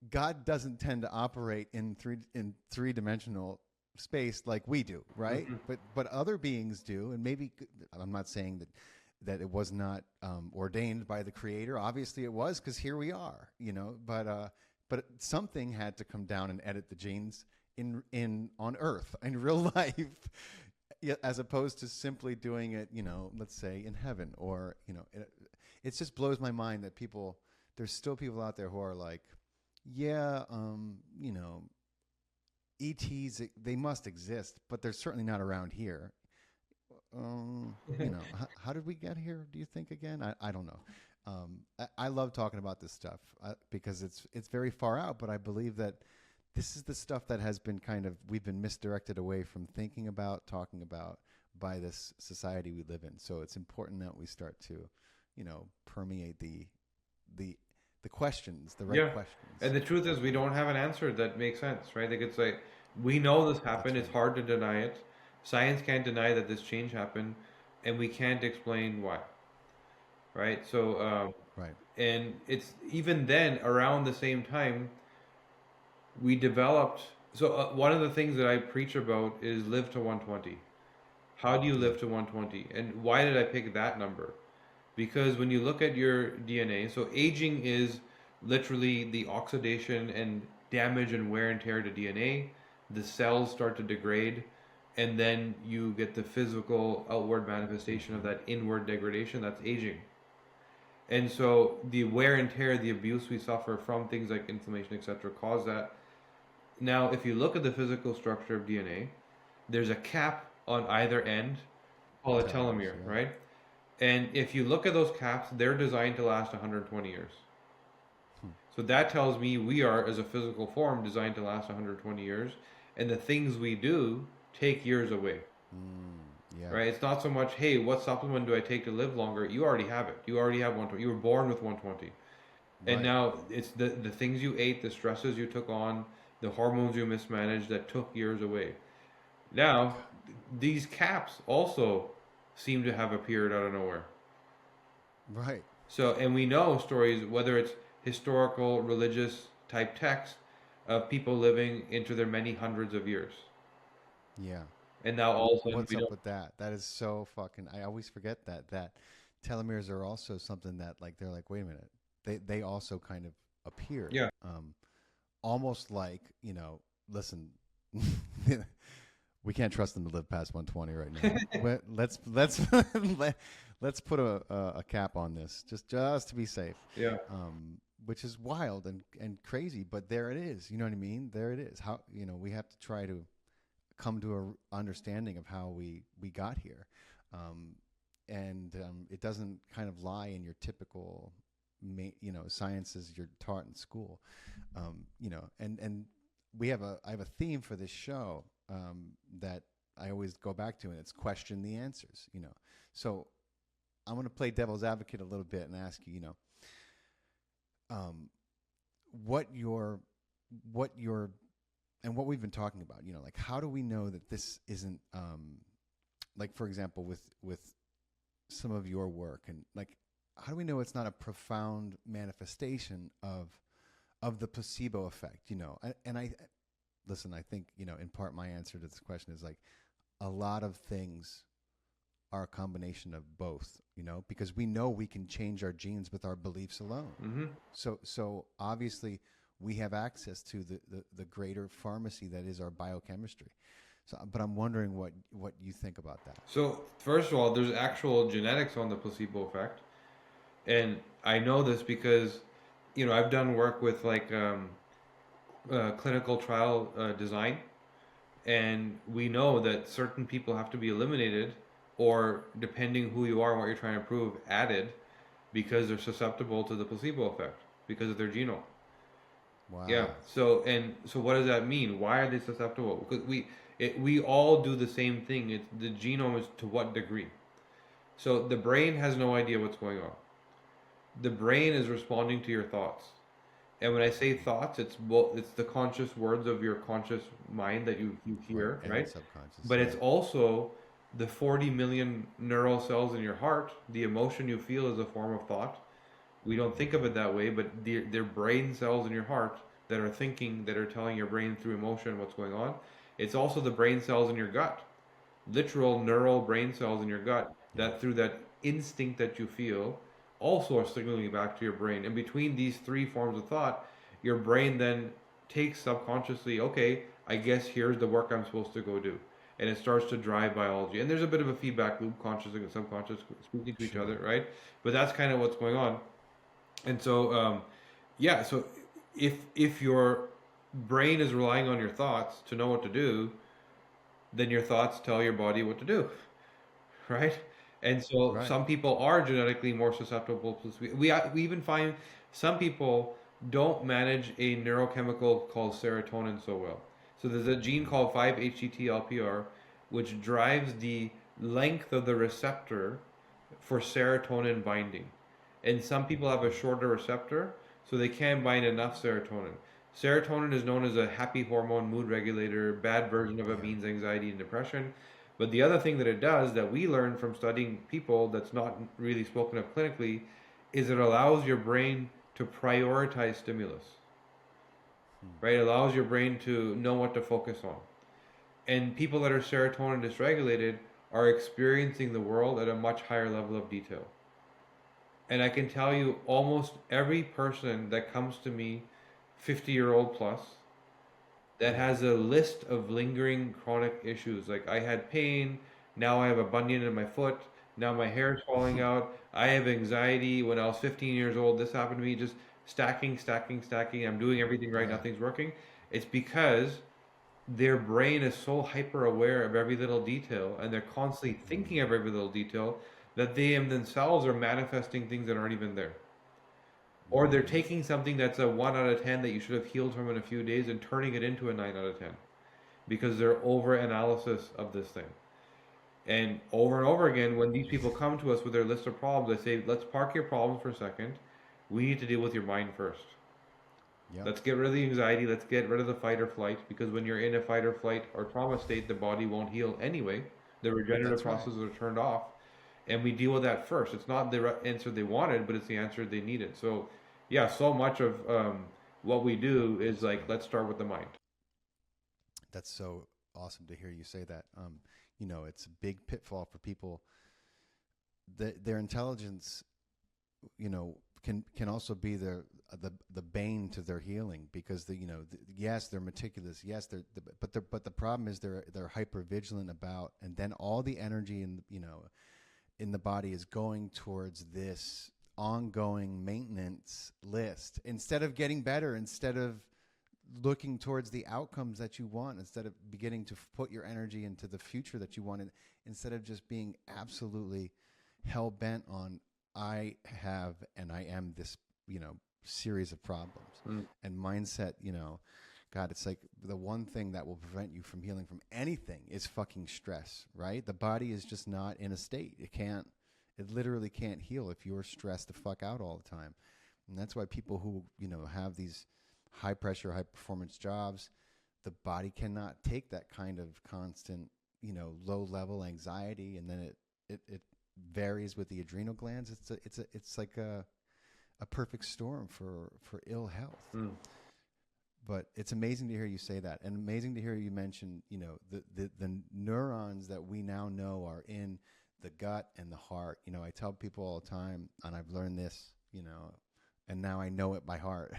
[SPEAKER 2] God doesn't tend to operate in three-dimensional space like we do, right? Mm-hmm. But other beings do, and maybe I'm not saying that it was not ordained by the Creator. Obviously, it was, because here we are, But something had to come down and edit the genes on Earth in real life. Yeah, as opposed to simply doing it, let's say in heaven, or it just blows my mind that there's still people out there who are like, yeah, ETs, they must exist, but they're certainly not around here. How did we get here? Do you think again? I don't know. I love talking about this stuff because it's very far out, but I believe that this is the stuff that has been we've been misdirected away from thinking about, talking about by this society we live in. So it's important that we start to, permeate the questions, the right questions.
[SPEAKER 1] And the truth is, we don't have an answer that makes sense, right? Like it's like we know this happened. It's hard to deny it. Science can't deny that this change happened, and we can't explain why, right? So,
[SPEAKER 2] Right.
[SPEAKER 1] and it's even then around the same time we developed. So one of the things that I preach about is live to 120. How do you live to 120? And why did I pick that number? Because when you look at your DNA, so aging is literally the oxidation and damage and wear and tear to DNA. The cells start to degrade, and then you get the physical outward manifestation of that inward degradation. That's aging. And so the wear and tear, the abuse we suffer from things like inflammation, etc., cause that. Now, if you look at the physical structure of DNA, there's a cap on either end called a telomere, right? And if you look at those caps, they're designed to last 120 years. So that tells me we are, as a physical form, designed to last 120 years. And the things we do take years away. Right? It's not so much, hey, what supplement do I take to live longer? You already have it. You already have 120. You were born with 120. And now it's the things you ate, the stresses you took on, the hormones you mismanaged that took years away. Now, these caps also seem to have appeared out of nowhere.
[SPEAKER 2] Right.
[SPEAKER 1] So, and we know stories, whether it's historical, religious type text, of people living into their many hundreds of years.
[SPEAKER 2] Yeah.
[SPEAKER 1] And now all of a sudden
[SPEAKER 2] what's up with that? That is so fucking. I always forget that telomeres are also something that they're like, wait a minute, they also kind of appear.
[SPEAKER 1] Yeah.
[SPEAKER 2] Almost like listen. We can't trust them to live past 120 right now. Let's put a cap on this just to be safe.
[SPEAKER 1] Yeah.
[SPEAKER 2] Which is wild and crazy, but there it is. You know what I mean? There it is. How we have to try to come to a understanding of how we got here, and it doesn't kind of lie in your typical sciences you're taught in school, and I have a theme for this show that I always go back to, and it's question the answers. So I'm going to play devil's advocate a little bit and ask you, what your and what we've been talking about, like how do we know that this isn't like, for example, with some of your work, and like how do we know it's not a profound manifestation of the placebo effect? And I listen, I think in part my answer to this question is like a lot of things are a combination of both, because we know we can change our genes with our beliefs alone.
[SPEAKER 1] Mm-hmm.
[SPEAKER 2] So obviously we have access to the greater pharmacy that is our biochemistry. So, but I'm wondering what you think about that.
[SPEAKER 1] So first of all, there's actual genetics on the placebo effect, and I know this because I've done work with clinical trial design, and we know that certain people have to be eliminated, or depending who you are and what you're trying to prove, added, because they're susceptible to the placebo effect because of their genome.
[SPEAKER 2] Wow.
[SPEAKER 1] Yeah. So what does that mean? Why are they susceptible? Because we all do the same thing. The genome is to what degree? So the brain has no idea what's going on. The brain is responding to your thoughts. And when I say thoughts, it's the conscious words of your conscious mind that you hear, right?
[SPEAKER 2] Subconscious.
[SPEAKER 1] But it's also the 40 million neural cells in your heart. The emotion you feel is a form of thought. We don't think of it that way, but they're brain cells in your heart that are thinking, that are telling your brain through emotion what's going on. It's also the brain cells in your gut, literal neural brain cells in your gut, that through that instinct that you feel also are signaling back to your brain. And between these three forms of thought, your brain then takes subconsciously, okay, I guess here's the work I'm supposed to go do. and it starts to drive biology. And there's a bit of a feedback loop, conscious and subconscious speaking to each
[SPEAKER 2] Sure.
[SPEAKER 1] other, right? But that's kind of what's going on. And so, yeah, so if your brain is relying on your thoughts to know what to do, then your thoughts tell your body what to do, right? And so
[SPEAKER 2] Right.
[SPEAKER 1] some people are genetically more susceptible to we even find some people don't manage a neurochemical called serotonin so well. So there's a gene called 5-HTT-LPR which drives the length of the receptor for serotonin binding. And some people have a shorter receptor, so they can't bind enough serotonin. Serotonin is known as a happy hormone, mood regulator. Bad version of it
[SPEAKER 2] Yeah.
[SPEAKER 1] means anxiety and depression. But the other thing that it does that we learn from studying people that's not really spoken of clinically is it allows your brain to prioritize stimulus,
[SPEAKER 2] Hmm.
[SPEAKER 1] right? It allows your brain to know what to focus on. And people that are serotonin dysregulated are experiencing the world at a much higher level of detail. And I can tell you almost every person that comes to me, 50-year-old plus, that
[SPEAKER 2] Yeah.
[SPEAKER 1] has a list of lingering chronic issues. Like I had pain, now I have a bunion in my foot, now my hair is falling out, I have anxiety when I was 15 years old, this happened to me, just stacking, stacking, stacking. I'm doing everything right,
[SPEAKER 2] Yeah.
[SPEAKER 1] nothing's working. It's because their brain is so hyper aware of every little detail and they're constantly thinking of every little detail that they themselves are manifesting things that aren't even there. Or they're
[SPEAKER 2] Mm-hmm.
[SPEAKER 1] taking something that's a 1 out of 10 that you should have healed from in a few days and turning it into a 9 out of 10 because they're over analysis of this thing. And over again, when these people come to us with their list of problems, I say, let's park your problems for a second. We need to deal with your mind first.
[SPEAKER 2] Yep.
[SPEAKER 1] Let's get rid of the anxiety. Let's get rid of the fight or flight because when you're in a fight or flight or trauma state, the body won't heal anyway. The regenerative
[SPEAKER 2] That's right.
[SPEAKER 1] processes are turned off, and we deal with that first. It's not the answer they wanted, but it's the answer they needed. So, yeah, so much of what we do is
[SPEAKER 2] That's
[SPEAKER 1] like
[SPEAKER 2] good.
[SPEAKER 1] let's start with the mind.
[SPEAKER 2] That's so awesome to hear you say that. It's a big pitfall for people that their intelligence, can also be the bane to their healing because yes, they're meticulous. Yes, but the problem is they're hyper vigilant about, and then all the energy in the body is going towards this ongoing maintenance list instead of getting better, instead of looking towards the outcomes that you want, instead of beginning to put your energy into the future that you wanted, instead of just being absolutely hell bent on I have and I am this, series of problems
[SPEAKER 1] Mm.
[SPEAKER 2] and mindset. God, it's like the one thing that will prevent you from healing from anything is fucking stress, right? The body is just not in a state. It literally can't heal if you're stressed the fuck out all the time. And that's why people who, have these high pressure, high performance jobs, the body cannot take that kind of constant, low level anxiety. And then it varies with the adrenal glands. It's like a perfect storm for ill health.
[SPEAKER 1] Mm.
[SPEAKER 2] But it's amazing to hear you say that, and amazing to hear you mention, the neurons that we now know are in the gut and the heart. I tell people all the time, and I've learned this, and now I know it by heart.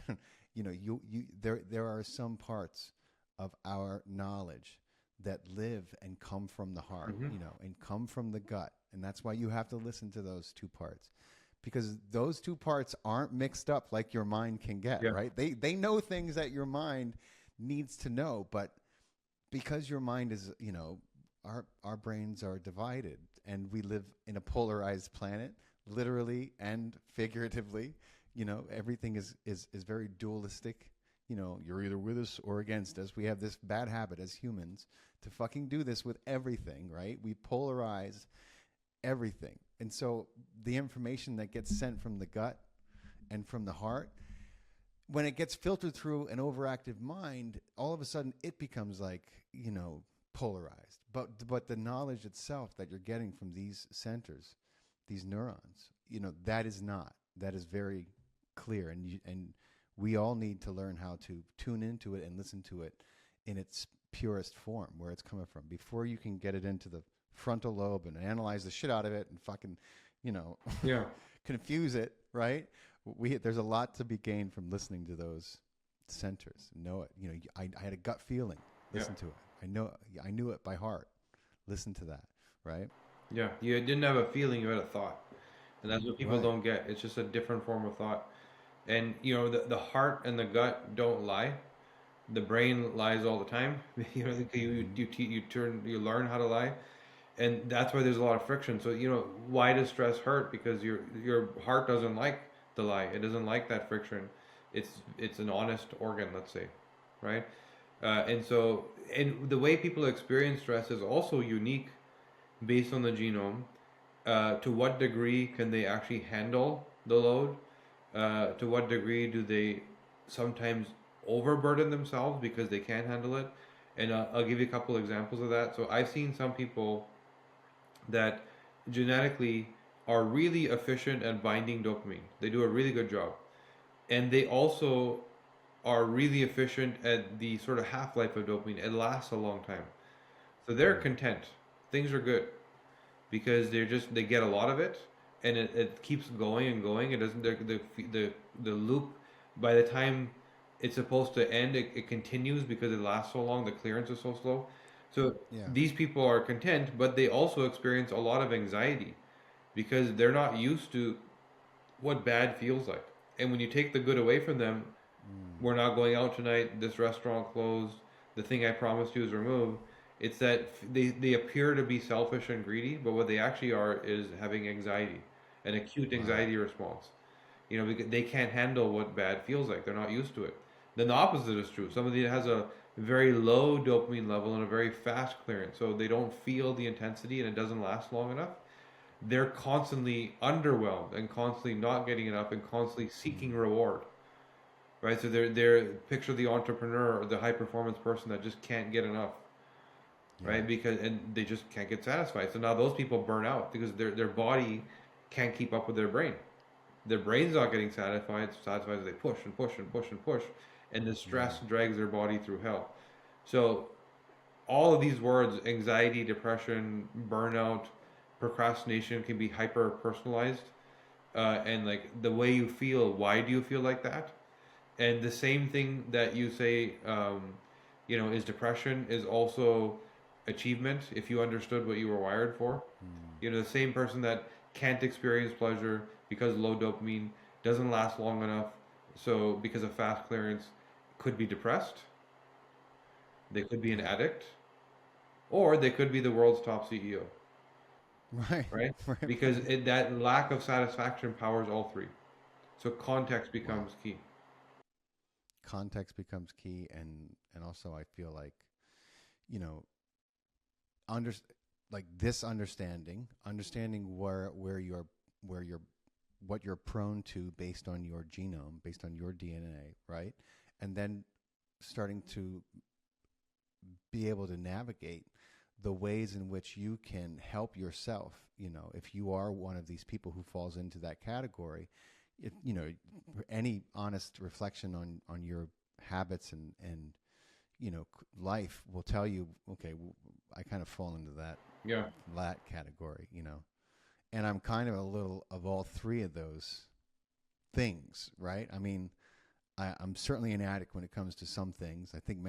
[SPEAKER 2] There are some parts of our knowledge that live and come from the heart,
[SPEAKER 1] Hmm.
[SPEAKER 2] and come from the gut, and that's why you have to listen to those two parts. Because those two parts aren't mixed up like your mind can get,
[SPEAKER 1] Yeah.
[SPEAKER 2] right? They know things that your mind needs to know, but because your mind is, our brains are divided and we live in a polarized planet, literally and figuratively. Everything is very dualistic. You're either with us or against us. We have this bad habit as humans to fucking do this with everything, right? We polarize everything. And so the information that gets sent from the gut and from the heart, when it gets filtered through an overactive mind, all of a sudden it becomes like, polarized. But the knowledge itself that you're getting from these centers, these neurons, that is not. That is very clear. And we all need to learn how to tune into it and listen to it in its purest form, where it's coming from, before you can get it into the frontal lobe and analyze the shit out of it and fucking,
[SPEAKER 1] Yeah.
[SPEAKER 2] confuse it, right? There's a lot to be gained from listening to those centers. Know it. I had a gut feeling.
[SPEAKER 1] Yeah.
[SPEAKER 2] Listen to it. I knew it by heart. Listen to that, right?
[SPEAKER 1] Yeah, you didn't have a feeling, you had a thought. And that's what people
[SPEAKER 2] Right.
[SPEAKER 1] don't get. It's just a different form of thought. And the heart and the gut don't lie. The brain lies all the time.
[SPEAKER 2] Hmm.
[SPEAKER 1] You learn how to lie, and that's why there's a lot of friction. So why does stress hurt? Because your heart doesn't like the lie. It doesn't like that friction. It's an honest organ, let's say, right? And the way people experience stress is also unique based on the genome. To what degree can they actually handle the load? To what degree do they sometimes overburden themselves because they can't handle it? And I'll give you a couple examples of that. So I've seen some people that genetically are really efficient at binding dopamine. They do a really good job. And they also are really efficient at the sort of half life of dopamine. It lasts a long time. So they're
[SPEAKER 2] Mm.
[SPEAKER 1] content. Things are good because they get a lot of it, and it keeps going and going. It doesn't the loop, by the time it's supposed to end, it continues because it lasts so long. The clearance is so slow. So
[SPEAKER 2] Yeah.
[SPEAKER 1] these people are content, but they also experience a lot of anxiety because they're not used to what bad feels like. And when you take the good away from them,
[SPEAKER 2] Mm.
[SPEAKER 1] we're not going out tonight, this restaurant closed, the thing I promised you is removed. It's that they appear to be selfish and greedy, but what they actually are is having anxiety, an acute
[SPEAKER 2] Wow.
[SPEAKER 1] anxiety response. Because they can't handle what bad feels like. They're not used to it. Then the opposite is true. Somebody that has a very low dopamine level and a very fast clearance, so they don't feel the intensity and it doesn't last long enough. They're constantly underwhelmed and constantly not getting enough and constantly seeking
[SPEAKER 2] Mm.
[SPEAKER 1] reward, right? So they're picture the entrepreneur or the high performance person that just can't get enough,
[SPEAKER 2] Yeah.
[SPEAKER 1] right? Because and they just can't get satisfied. So now those people burn out because their body can't keep up with their brain. Their brain's not getting satisfied as they push and push and push and push, and the
[SPEAKER 2] Yeah.
[SPEAKER 1] stress drags their body through hell. So all of these words, anxiety, depression, burnout, procrastination, can be hyper personalized, and like the way you feel, why do you feel like that? And the same thing that you say, is depression is also achievement if you understood what you were wired for.
[SPEAKER 2] Mm.
[SPEAKER 1] The same person that can't experience pleasure because low dopamine doesn't last long enough, so because of fast clearance, could be depressed. They could be an
[SPEAKER 2] Yeah.
[SPEAKER 1] addict, or they could be the world's top CEO,
[SPEAKER 2] Right.
[SPEAKER 1] right?
[SPEAKER 2] Right.
[SPEAKER 1] Because that lack of satisfaction powers all three. So context
[SPEAKER 2] Wow.
[SPEAKER 1] becomes key.
[SPEAKER 2] Context becomes key, and also I feel like, you know, under like this understanding where you're what you're prone to based on your genome, based on your DNA, right? And then starting to be able to navigate the ways in which you can help yourself. If you are one of these people who falls into that category, it, any honest reflection on your habits and life will tell you, okay, I kind of fall into
[SPEAKER 1] Yeah,
[SPEAKER 2] that category, and I'm kind of a little of all three of those things, right? I mean, I'm certainly an addict when it comes to some things. I think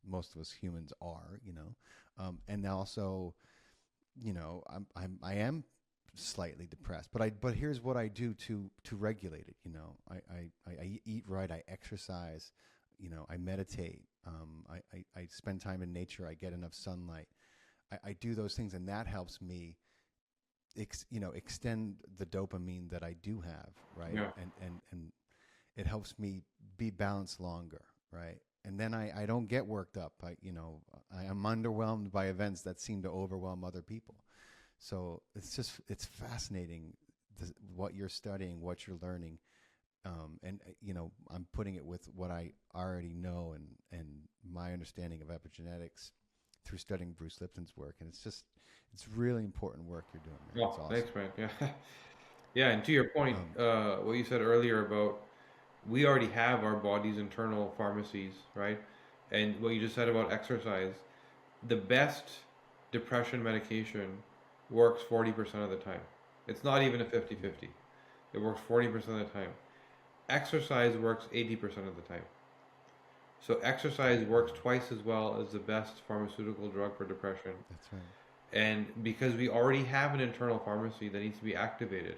[SPEAKER 2] most of us humans are, and also, I am slightly depressed, but here's what I do to regulate it. I eat right, I exercise, I meditate, I spend time in nature, I get enough sunlight. I do those things, and that helps me extend the dopamine that I do have, right?
[SPEAKER 1] yeah,
[SPEAKER 2] And it helps me be balanced longer, right? And then I don't get worked up. I am underwhelmed by events that seem to overwhelm other people. So it's fascinating, what you're studying, what you're learning, and I'm putting it with what I already know and my understanding of epigenetics through studying Bruce Lipton's work, and it's really important work you're doing, man. It's
[SPEAKER 1] oh,
[SPEAKER 2] awesome.
[SPEAKER 1] thanks, man. Yeah. Yeah, and to your point,
[SPEAKER 2] Um,
[SPEAKER 1] what you said earlier about we already have our body's internal pharmacies, right? And what you just said about exercise, the best depression medication works 40% of the time. It's not even a 50-50. It works 40% of the time. Exercise works 80% of the time. So exercise works twice as well as the best pharmaceutical drug for depression.
[SPEAKER 2] that's right.
[SPEAKER 1] And because we already have an internal pharmacy that needs to be activated,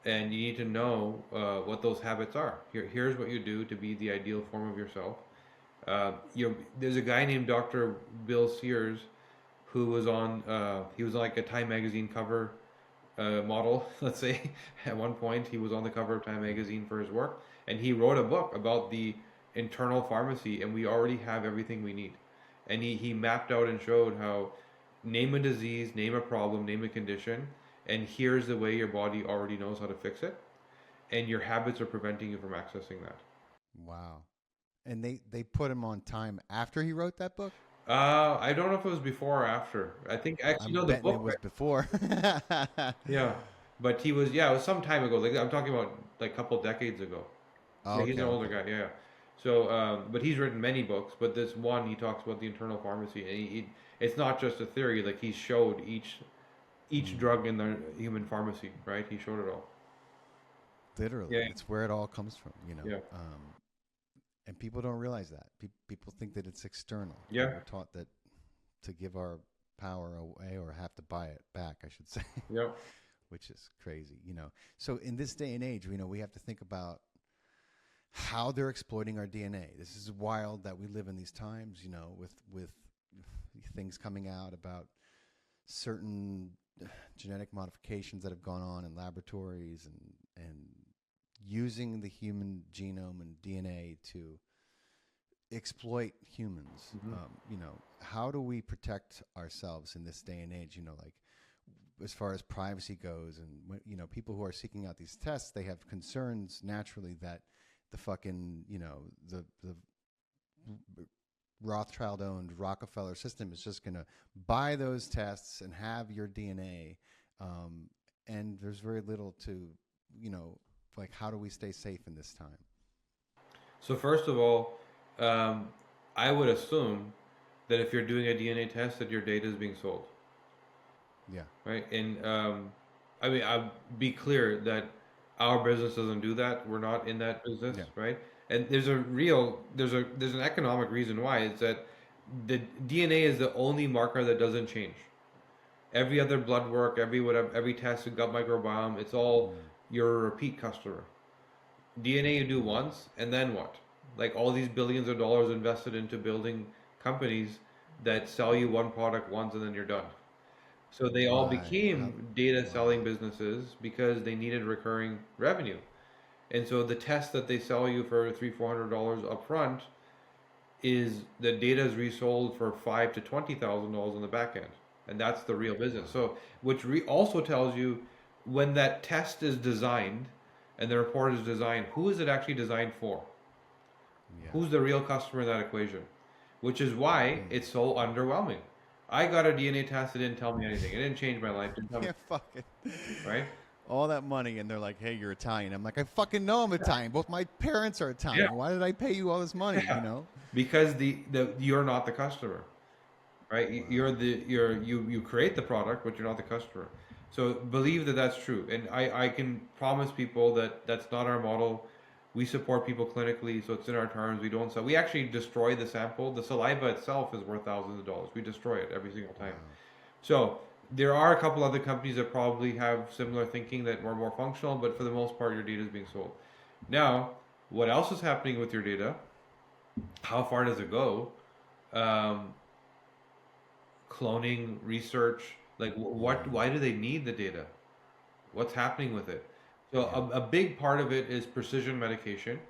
[SPEAKER 1] and you need to know what those habits are. Here's what you do to be the ideal form of yourself. There's a guy named Dr. Bill Sears who was on. He was like a Time magazine cover model. Let's say at one point he was on the cover of Time magazine for his work, and he wrote a book about the internal pharmacy, and we already have everything we need. And he mapped out and showed how name a disease, name a problem, name a condition, and here's the way your body already knows how to fix it, and your habits are preventing you from accessing that.
[SPEAKER 2] Wow. And they put him on Time after he wrote that book?
[SPEAKER 1] I don't know if it was before or after. I think actually
[SPEAKER 2] I'm
[SPEAKER 1] no, the
[SPEAKER 2] betting
[SPEAKER 1] book.
[SPEAKER 2] it was before.
[SPEAKER 1] Yeah, but he was, yeah, it was some time ago. Like I'm talking about like a couple decades ago.
[SPEAKER 2] Oh,
[SPEAKER 1] Yeah, he's
[SPEAKER 2] okay,
[SPEAKER 1] an older
[SPEAKER 2] okay.
[SPEAKER 1] guy. Yeah. So, but he's written many books. But this one, he talks about the internal pharmacy, and it's not just a theory. Like he showed each
[SPEAKER 2] Mm.
[SPEAKER 1] drug in the human pharmacy, right? He showed it all.
[SPEAKER 2] Literally,
[SPEAKER 1] Yeah,
[SPEAKER 2] it's where it all comes from,
[SPEAKER 1] yeah,
[SPEAKER 2] and people don't realize that. People think that it's external.
[SPEAKER 1] yeah,
[SPEAKER 2] We're taught that to give our power away or have to buy it back, I should say,
[SPEAKER 1] yeah.
[SPEAKER 2] which is crazy. So in this day and age, we have to think about how they're exploiting our DNA. This is wild that we live in these times, with things coming out about certain genetic modifications that have gone on in laboratories and using the human genome and DNA to exploit humans.
[SPEAKER 1] Hmm.
[SPEAKER 2] How do we protect ourselves in this day and age? Like as far as privacy goes, and people who are seeking out these tests, they have concerns naturally that the fucking the Rothschild-owned Rockefeller system is just going to buy those tests and have your DNA, and there's very little to like how do we stay safe in this time?
[SPEAKER 1] So first of all, um, I would assume that if you're doing a DNA test, that your data is being sold,
[SPEAKER 2] Yeah,
[SPEAKER 1] right? And I mean, I'll be clear that our business doesn't do that. We're not in that business,
[SPEAKER 2] yeah,
[SPEAKER 1] right? And there's an economic reason why. It's that the DNA is the only marker that doesn't change. Every other blood work, every test, gut microbiome, it's all
[SPEAKER 2] mm,
[SPEAKER 1] you're a repeat customer. DNA you do once, and then what? Like all these billions of dollars invested into building companies that sell you one product once and then you're done. So they all
[SPEAKER 2] right.
[SPEAKER 1] became data selling
[SPEAKER 2] Wow.
[SPEAKER 1] businesses because they needed recurring revenue. And so the test that they sell you for $300-400 upfront is the data is resold for $5,000 to $20,000 on the back end, and that's the real business. So which also tells you when that test is designed and the report is designed, who is it actually designed for?
[SPEAKER 2] Yeah.
[SPEAKER 1] Who's the real customer in that equation? Which is why
[SPEAKER 2] Mm.
[SPEAKER 1] it's so underwhelming. I got a DNA test. It didn't tell me anything. It didn't change my life. It didn't tell me,
[SPEAKER 2] Yeah, fucking
[SPEAKER 1] right?
[SPEAKER 2] all that money, and they're like, "Hey, you're Italian." I'm like, "I fucking know I'm Italian. Both my parents are
[SPEAKER 1] Yeah,
[SPEAKER 2] Italian. Why did I pay you all this money?"
[SPEAKER 1] yeah. Because the you're not the customer, right? You're
[SPEAKER 2] Wow.
[SPEAKER 1] you create the product, but you're not the customer. So believe that that's true, and I can promise people that that's not our model. We support people clinically, so it's in our terms. We don't sell. We actually destroy the sample. The saliva itself is worth thousands of dollars. We destroy it every single time.
[SPEAKER 2] Wow.
[SPEAKER 1] So there are a couple other companies that probably have similar thinking that are more functional, but for the most part, your data is being sold. Now, what else is happening with your data? How far does it go? Um, Cloning research, like what?
[SPEAKER 2] Mm.
[SPEAKER 1] Why do they need the data? What's happening with it? So
[SPEAKER 2] Yeah.
[SPEAKER 1] a big part of it is precision medication,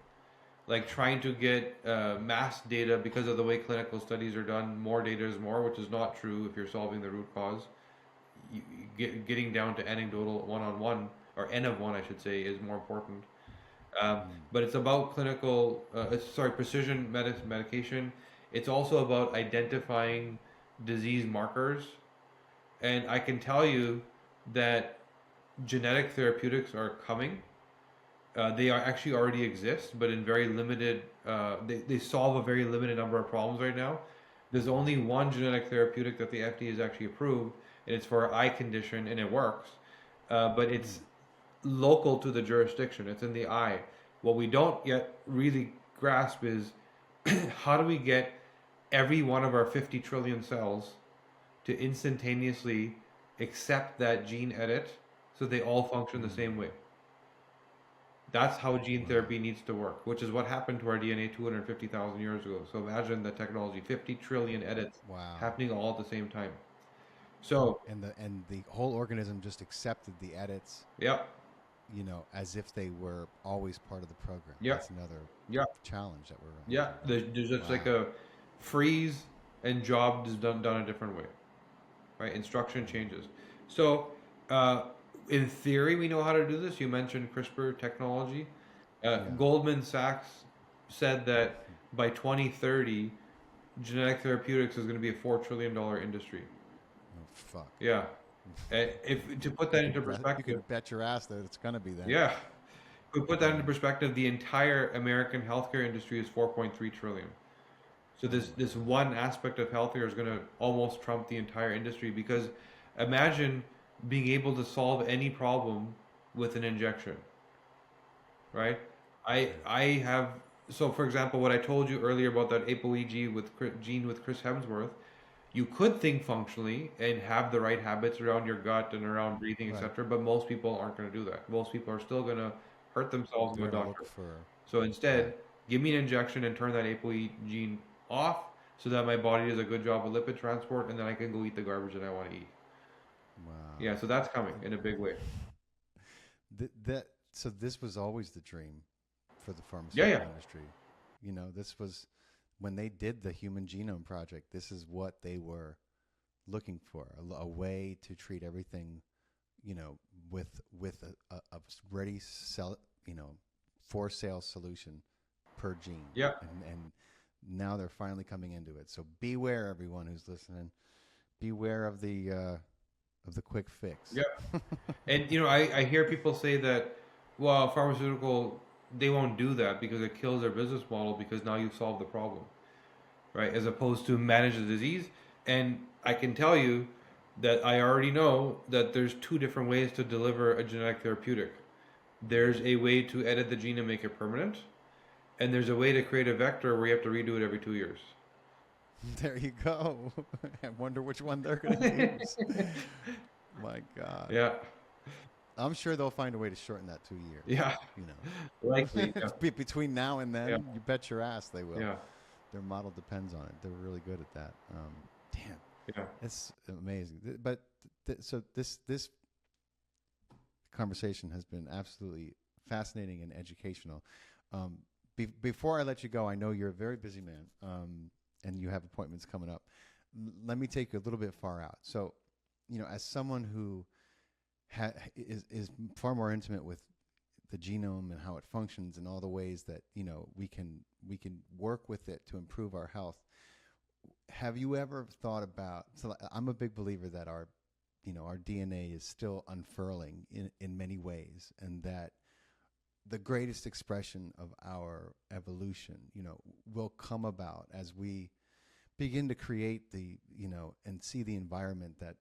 [SPEAKER 1] like trying to get mass data because of the way clinical studies are done. More data is more, which is not true if you're solving the root cause. Getting down to anecdotal one-on-one or n of one, I should say, is more important.
[SPEAKER 2] Mm.
[SPEAKER 1] But it's about precision medication. It's also about identifying disease markers. And I can tell you that genetic therapeutics are coming. They are actually already exist, but in very limited. They solve a very limited number of problems right now. There's only one genetic therapeutic that the FDA has actually approved, and it's for an eye condition, and it works. But it's
[SPEAKER 2] Mm.
[SPEAKER 1] local to the jurisdiction. It's in the eye. What we don't yet really grasp is how do we get every one of our 50 trillion cells to instantaneously accept that gene edit so they all function the same way. That's how gene therapy needs to work, which is what happened to our DNA 250,000 years ago. So imagine the technology, 50 trillion edits
[SPEAKER 2] Wow.
[SPEAKER 1] happening all at the same time. So,
[SPEAKER 2] And the whole organism just accepted the edits,
[SPEAKER 1] yeah,
[SPEAKER 2] as if they were always part of the program.
[SPEAKER 1] yeah,
[SPEAKER 2] That's another
[SPEAKER 1] yeah,
[SPEAKER 2] challenge that we're
[SPEAKER 1] yeah.
[SPEAKER 2] having.
[SPEAKER 1] There's just like
[SPEAKER 2] Wow.
[SPEAKER 1] a freeze and job is done a different way, right? Instruction changes. So, uh, in theory, we know how to do this. You mentioned CRISPR technology.
[SPEAKER 2] Yeah.
[SPEAKER 1] Goldman Sachs said that by 2030, genetic therapeutics is going to be a $4 trillion industry.
[SPEAKER 2] Oh fuck.
[SPEAKER 1] Yeah. If to put that into
[SPEAKER 2] You
[SPEAKER 1] perspective,
[SPEAKER 2] could bet your ass that it's gonna be then.
[SPEAKER 1] yeah, to put that
[SPEAKER 2] Yeah.
[SPEAKER 1] into perspective, the entire American healthcare industry is 4.3 trillion. So this one aspect of healthcare is going to almost trump the entire industry because imagine being able to solve any problem with an injection, right? I have so for example, what I told you earlier about that ApoE gene with Chris Hemsworth, you could think functionally and have the right habits around your gut and around breathing,
[SPEAKER 2] Right.
[SPEAKER 1] etc. But most people aren't going to do that. Most people are still going to hurt themselves
[SPEAKER 2] They're
[SPEAKER 1] with a
[SPEAKER 2] gonna look
[SPEAKER 1] doctor.
[SPEAKER 2] for
[SPEAKER 1] So
[SPEAKER 2] right.
[SPEAKER 1] instead, give me an injection and turn that ApoE gene off so that my body does a good job of lipid transport and then I can go eat the garbage that I want to eat. Yeah,
[SPEAKER 2] Wow.
[SPEAKER 1] so that's coming in a big way.
[SPEAKER 2] That so this was always the dream for the
[SPEAKER 1] Yeah, yeah.
[SPEAKER 2] pharmaceutical industry. This was when they did the Human Genome Project. This is what they were looking for: a way to treat everything, with a ready sell, for sale solution per gene,
[SPEAKER 1] Yeah,
[SPEAKER 2] and now they're finally coming into it. So beware, everyone who's listening. Beware of the quick fix.
[SPEAKER 1] yeah. And I hear people say that, well, pharmaceutical, they won't do that because it kills their business model because now you've solved the problem, right? As opposed to manage the disease. And I can tell you that I already know that there's two different ways to deliver a genetic therapeutic. There's a way to edit the gene and make it permanent, and there's a way to create a vector where you have to redo it every 2 years.
[SPEAKER 2] There you go. I wonder which one they're going to use. My God.
[SPEAKER 1] Yeah,
[SPEAKER 2] I'm sure they'll find a way to shorten that 2 years.
[SPEAKER 1] yeah, likely. Yeah,
[SPEAKER 2] Between now and then,
[SPEAKER 1] yeah,
[SPEAKER 2] you bet your ass they will.
[SPEAKER 1] yeah,
[SPEAKER 2] Their model depends on it. They're really good at that. Damn,
[SPEAKER 1] yeah.
[SPEAKER 2] it's amazing. But so this conversation has been absolutely fascinating and educational. Before I let you go, I know you're a very busy man, and you have appointments coming up. Let me take you a little bit far out. So, as someone who is far more intimate with the genome and how it functions and all the ways that we can work with it to improve our health. Have you ever thought about? So I'm a big believer that our DNA is still unfurling in many ways, and that the greatest expression of our evolution, will come about as we begin to create and see the environment that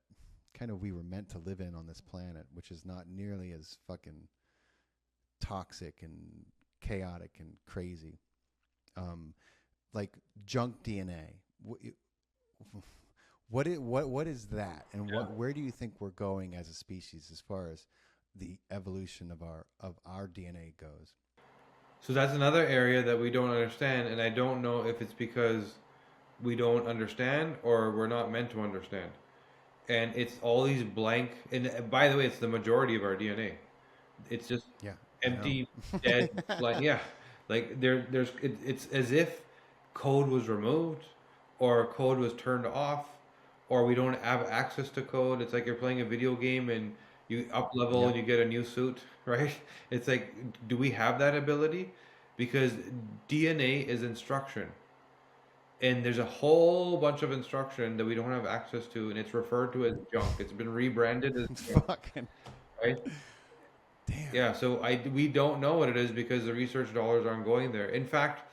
[SPEAKER 2] kind of we were meant to live in on this planet, which is not nearly as fucking toxic and chaotic and crazy. Like junk DNA. What is that, and where do you think we're going as a species as far as the evolution of our DNA goes?
[SPEAKER 1] So that's another area that we don't understand, and I don't know if it's because we don't understand or we're not meant to understand. And it's all these blank. And by the way, it's the majority of our DNA. It's just
[SPEAKER 2] Yeah, I know.
[SPEAKER 1] empty, dead, blank. Yeah, like it's as if code was removed, or code was turned off, or we don't have access to code. It's like you're playing a video game and you up level and
[SPEAKER 2] Yep.
[SPEAKER 1] you get a new suit, right? It's like, do we have that ability? Because DNA is instruction, and there's a whole bunch of instruction that we don't have access to, and it's referred to as junk. It's been rebranded as junk,
[SPEAKER 2] Fucking
[SPEAKER 1] right?
[SPEAKER 2] damn.
[SPEAKER 1] Yeah, so we don't know what it is because the research dollars aren't going there. In fact,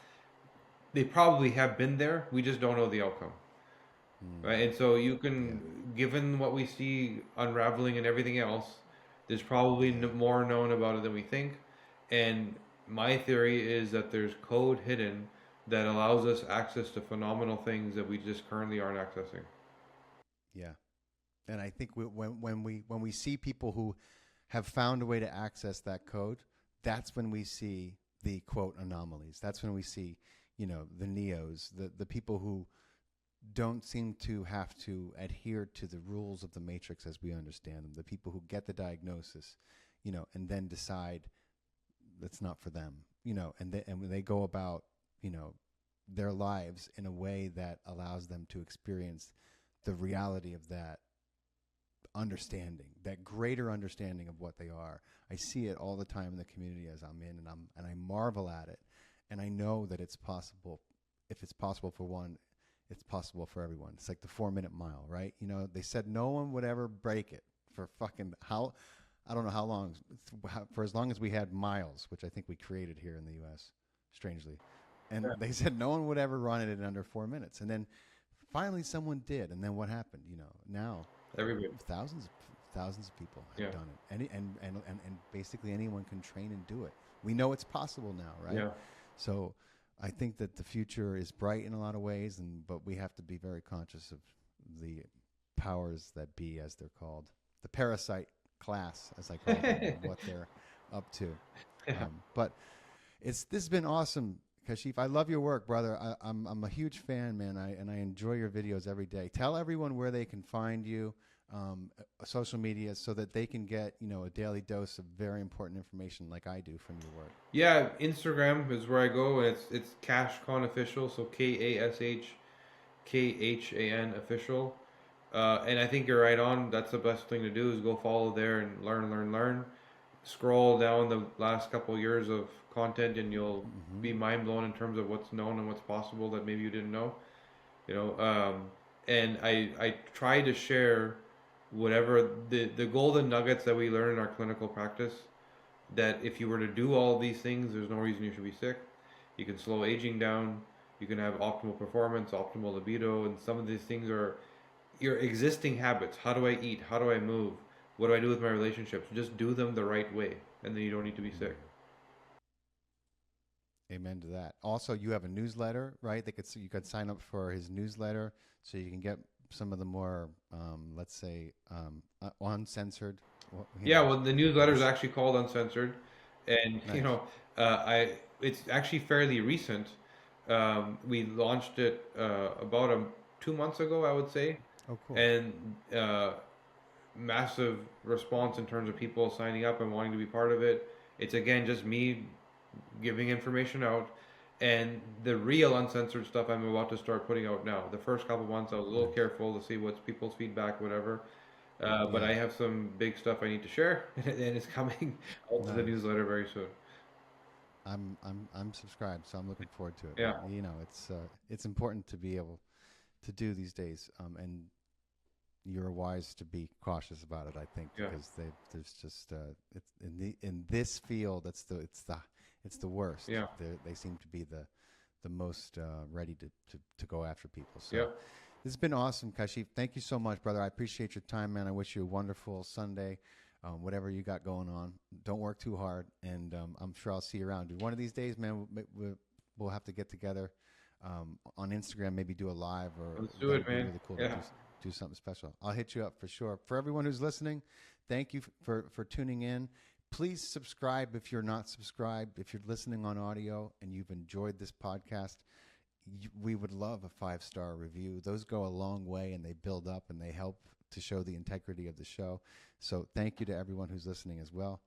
[SPEAKER 1] they probably have been there. We just don't know the outcome, right? And so you
[SPEAKER 2] Yeah.
[SPEAKER 1] can, given what we see unraveling and everything else, there's probably
[SPEAKER 2] Yeah.
[SPEAKER 1] more known about it than we think. And my theory is that there's code hidden that allows us access to phenomenal things that we just currently aren't accessing.
[SPEAKER 2] Yeah. And I think when we see people who have found a way to access that code, that's when we see the quote anomalies. That's when we see, the neos, the people who don't seem to have to adhere to the rules of the matrix as we understand them. The people who get the diagnosis, and then decide that's not for them, and when they go about, their lives in a way that allows them to experience the reality of that understanding, that greater understanding of what they are. I see it all the time in the community as I'm in, and I marvel at it, and I know that it's possible. If it's possible for one, it's possible for everyone. It's like the 4-minute mile, right? They said no one would ever break it for fucking I don't know how long, for as long as we had miles, which I think we created here in the U.S. strangely, and they said no one would ever run it in under 4 minutes, and then finally someone did, and then what happened? Now.
[SPEAKER 1] Everybody.
[SPEAKER 2] Thousands of people have done it. And basically anyone can train and do it. We know it's possible now, right?
[SPEAKER 1] Yeah.
[SPEAKER 2] So I think that the future is bright in a lot of ways, but we have to be very conscious of the powers that be, as they're called. The parasite class, as I call them, and what they're up to. But this has been awesome, Kashif. I love your work, brother. I'm a huge fan, man, and I enjoy your videos every day. Tell everyone where they can find you, social media, so that they can get a daily dose of very important information like I do from your work.
[SPEAKER 1] Yeah, Instagram is where I go, and it's Kash Khan official, so KASHKHAN official. And I think you're right on. That's the best thing to do is go follow there and learn. Scroll down the last couple of years of content, and you'll be mind blown in terms of what's known and what's possible that maybe you didn't know. And I try to share whatever the golden nuggets that we learn in our clinical practice, that if you were to do all these things, there's no reason you should be sick. You can slow aging down, you can have optimal performance, optimal libido, and some of these things are your existing habits. How do I eat? How do I move? What do I do with my relationships? Just do them the right way, and then you don't need to be sick.
[SPEAKER 2] Amen to that. Also, you have a newsletter, right? You could sign up for his newsletter so you can get some of the more, let's say, uncensored.
[SPEAKER 1] Well, the newsletter is actually called Uncensored, and
[SPEAKER 2] Nice.
[SPEAKER 1] it's actually fairly recent. We launched it about 2 months ago, I would say.
[SPEAKER 2] Oh, cool.
[SPEAKER 1] And massive response in terms of people signing up and wanting to be part of it. It's again just me giving information out, and the real uncensored stuff I'm about to start putting out now. The first couple months I was a little careful to see what's people's feedback, whatever. But I have some big stuff I need to share, and it's coming out to the newsletter very soon.
[SPEAKER 2] I'm subscribed, so I'm looking forward to it.
[SPEAKER 1] Yeah.
[SPEAKER 2] It's important to be able to do these days, and you're wise to be cautious about it, I think, because there's just it's in this field it's the worst.
[SPEAKER 1] Yeah.
[SPEAKER 2] They seem to be the most ready to go after people. So
[SPEAKER 1] Yeah.
[SPEAKER 2] this has been awesome, Kashif. Thank you so much, brother. I appreciate your time, man. I wish you a wonderful Sunday, whatever you got going on. Don't work too hard, and I'm sure I'll see you around. One of these days, man, we'll have to get together on Instagram, maybe do a live, or
[SPEAKER 1] let's do it, man.
[SPEAKER 2] Really cool
[SPEAKER 1] Yeah.
[SPEAKER 2] to do something special. I'll hit you up for sure. For everyone who's listening, thank you for tuning in. Please subscribe if you're not subscribed. If you're listening on audio and you've enjoyed this podcast, we would love a 5-star review. Those go a long way, and they build up and they help to show the integrity of the show. So thank you to everyone who's listening as well.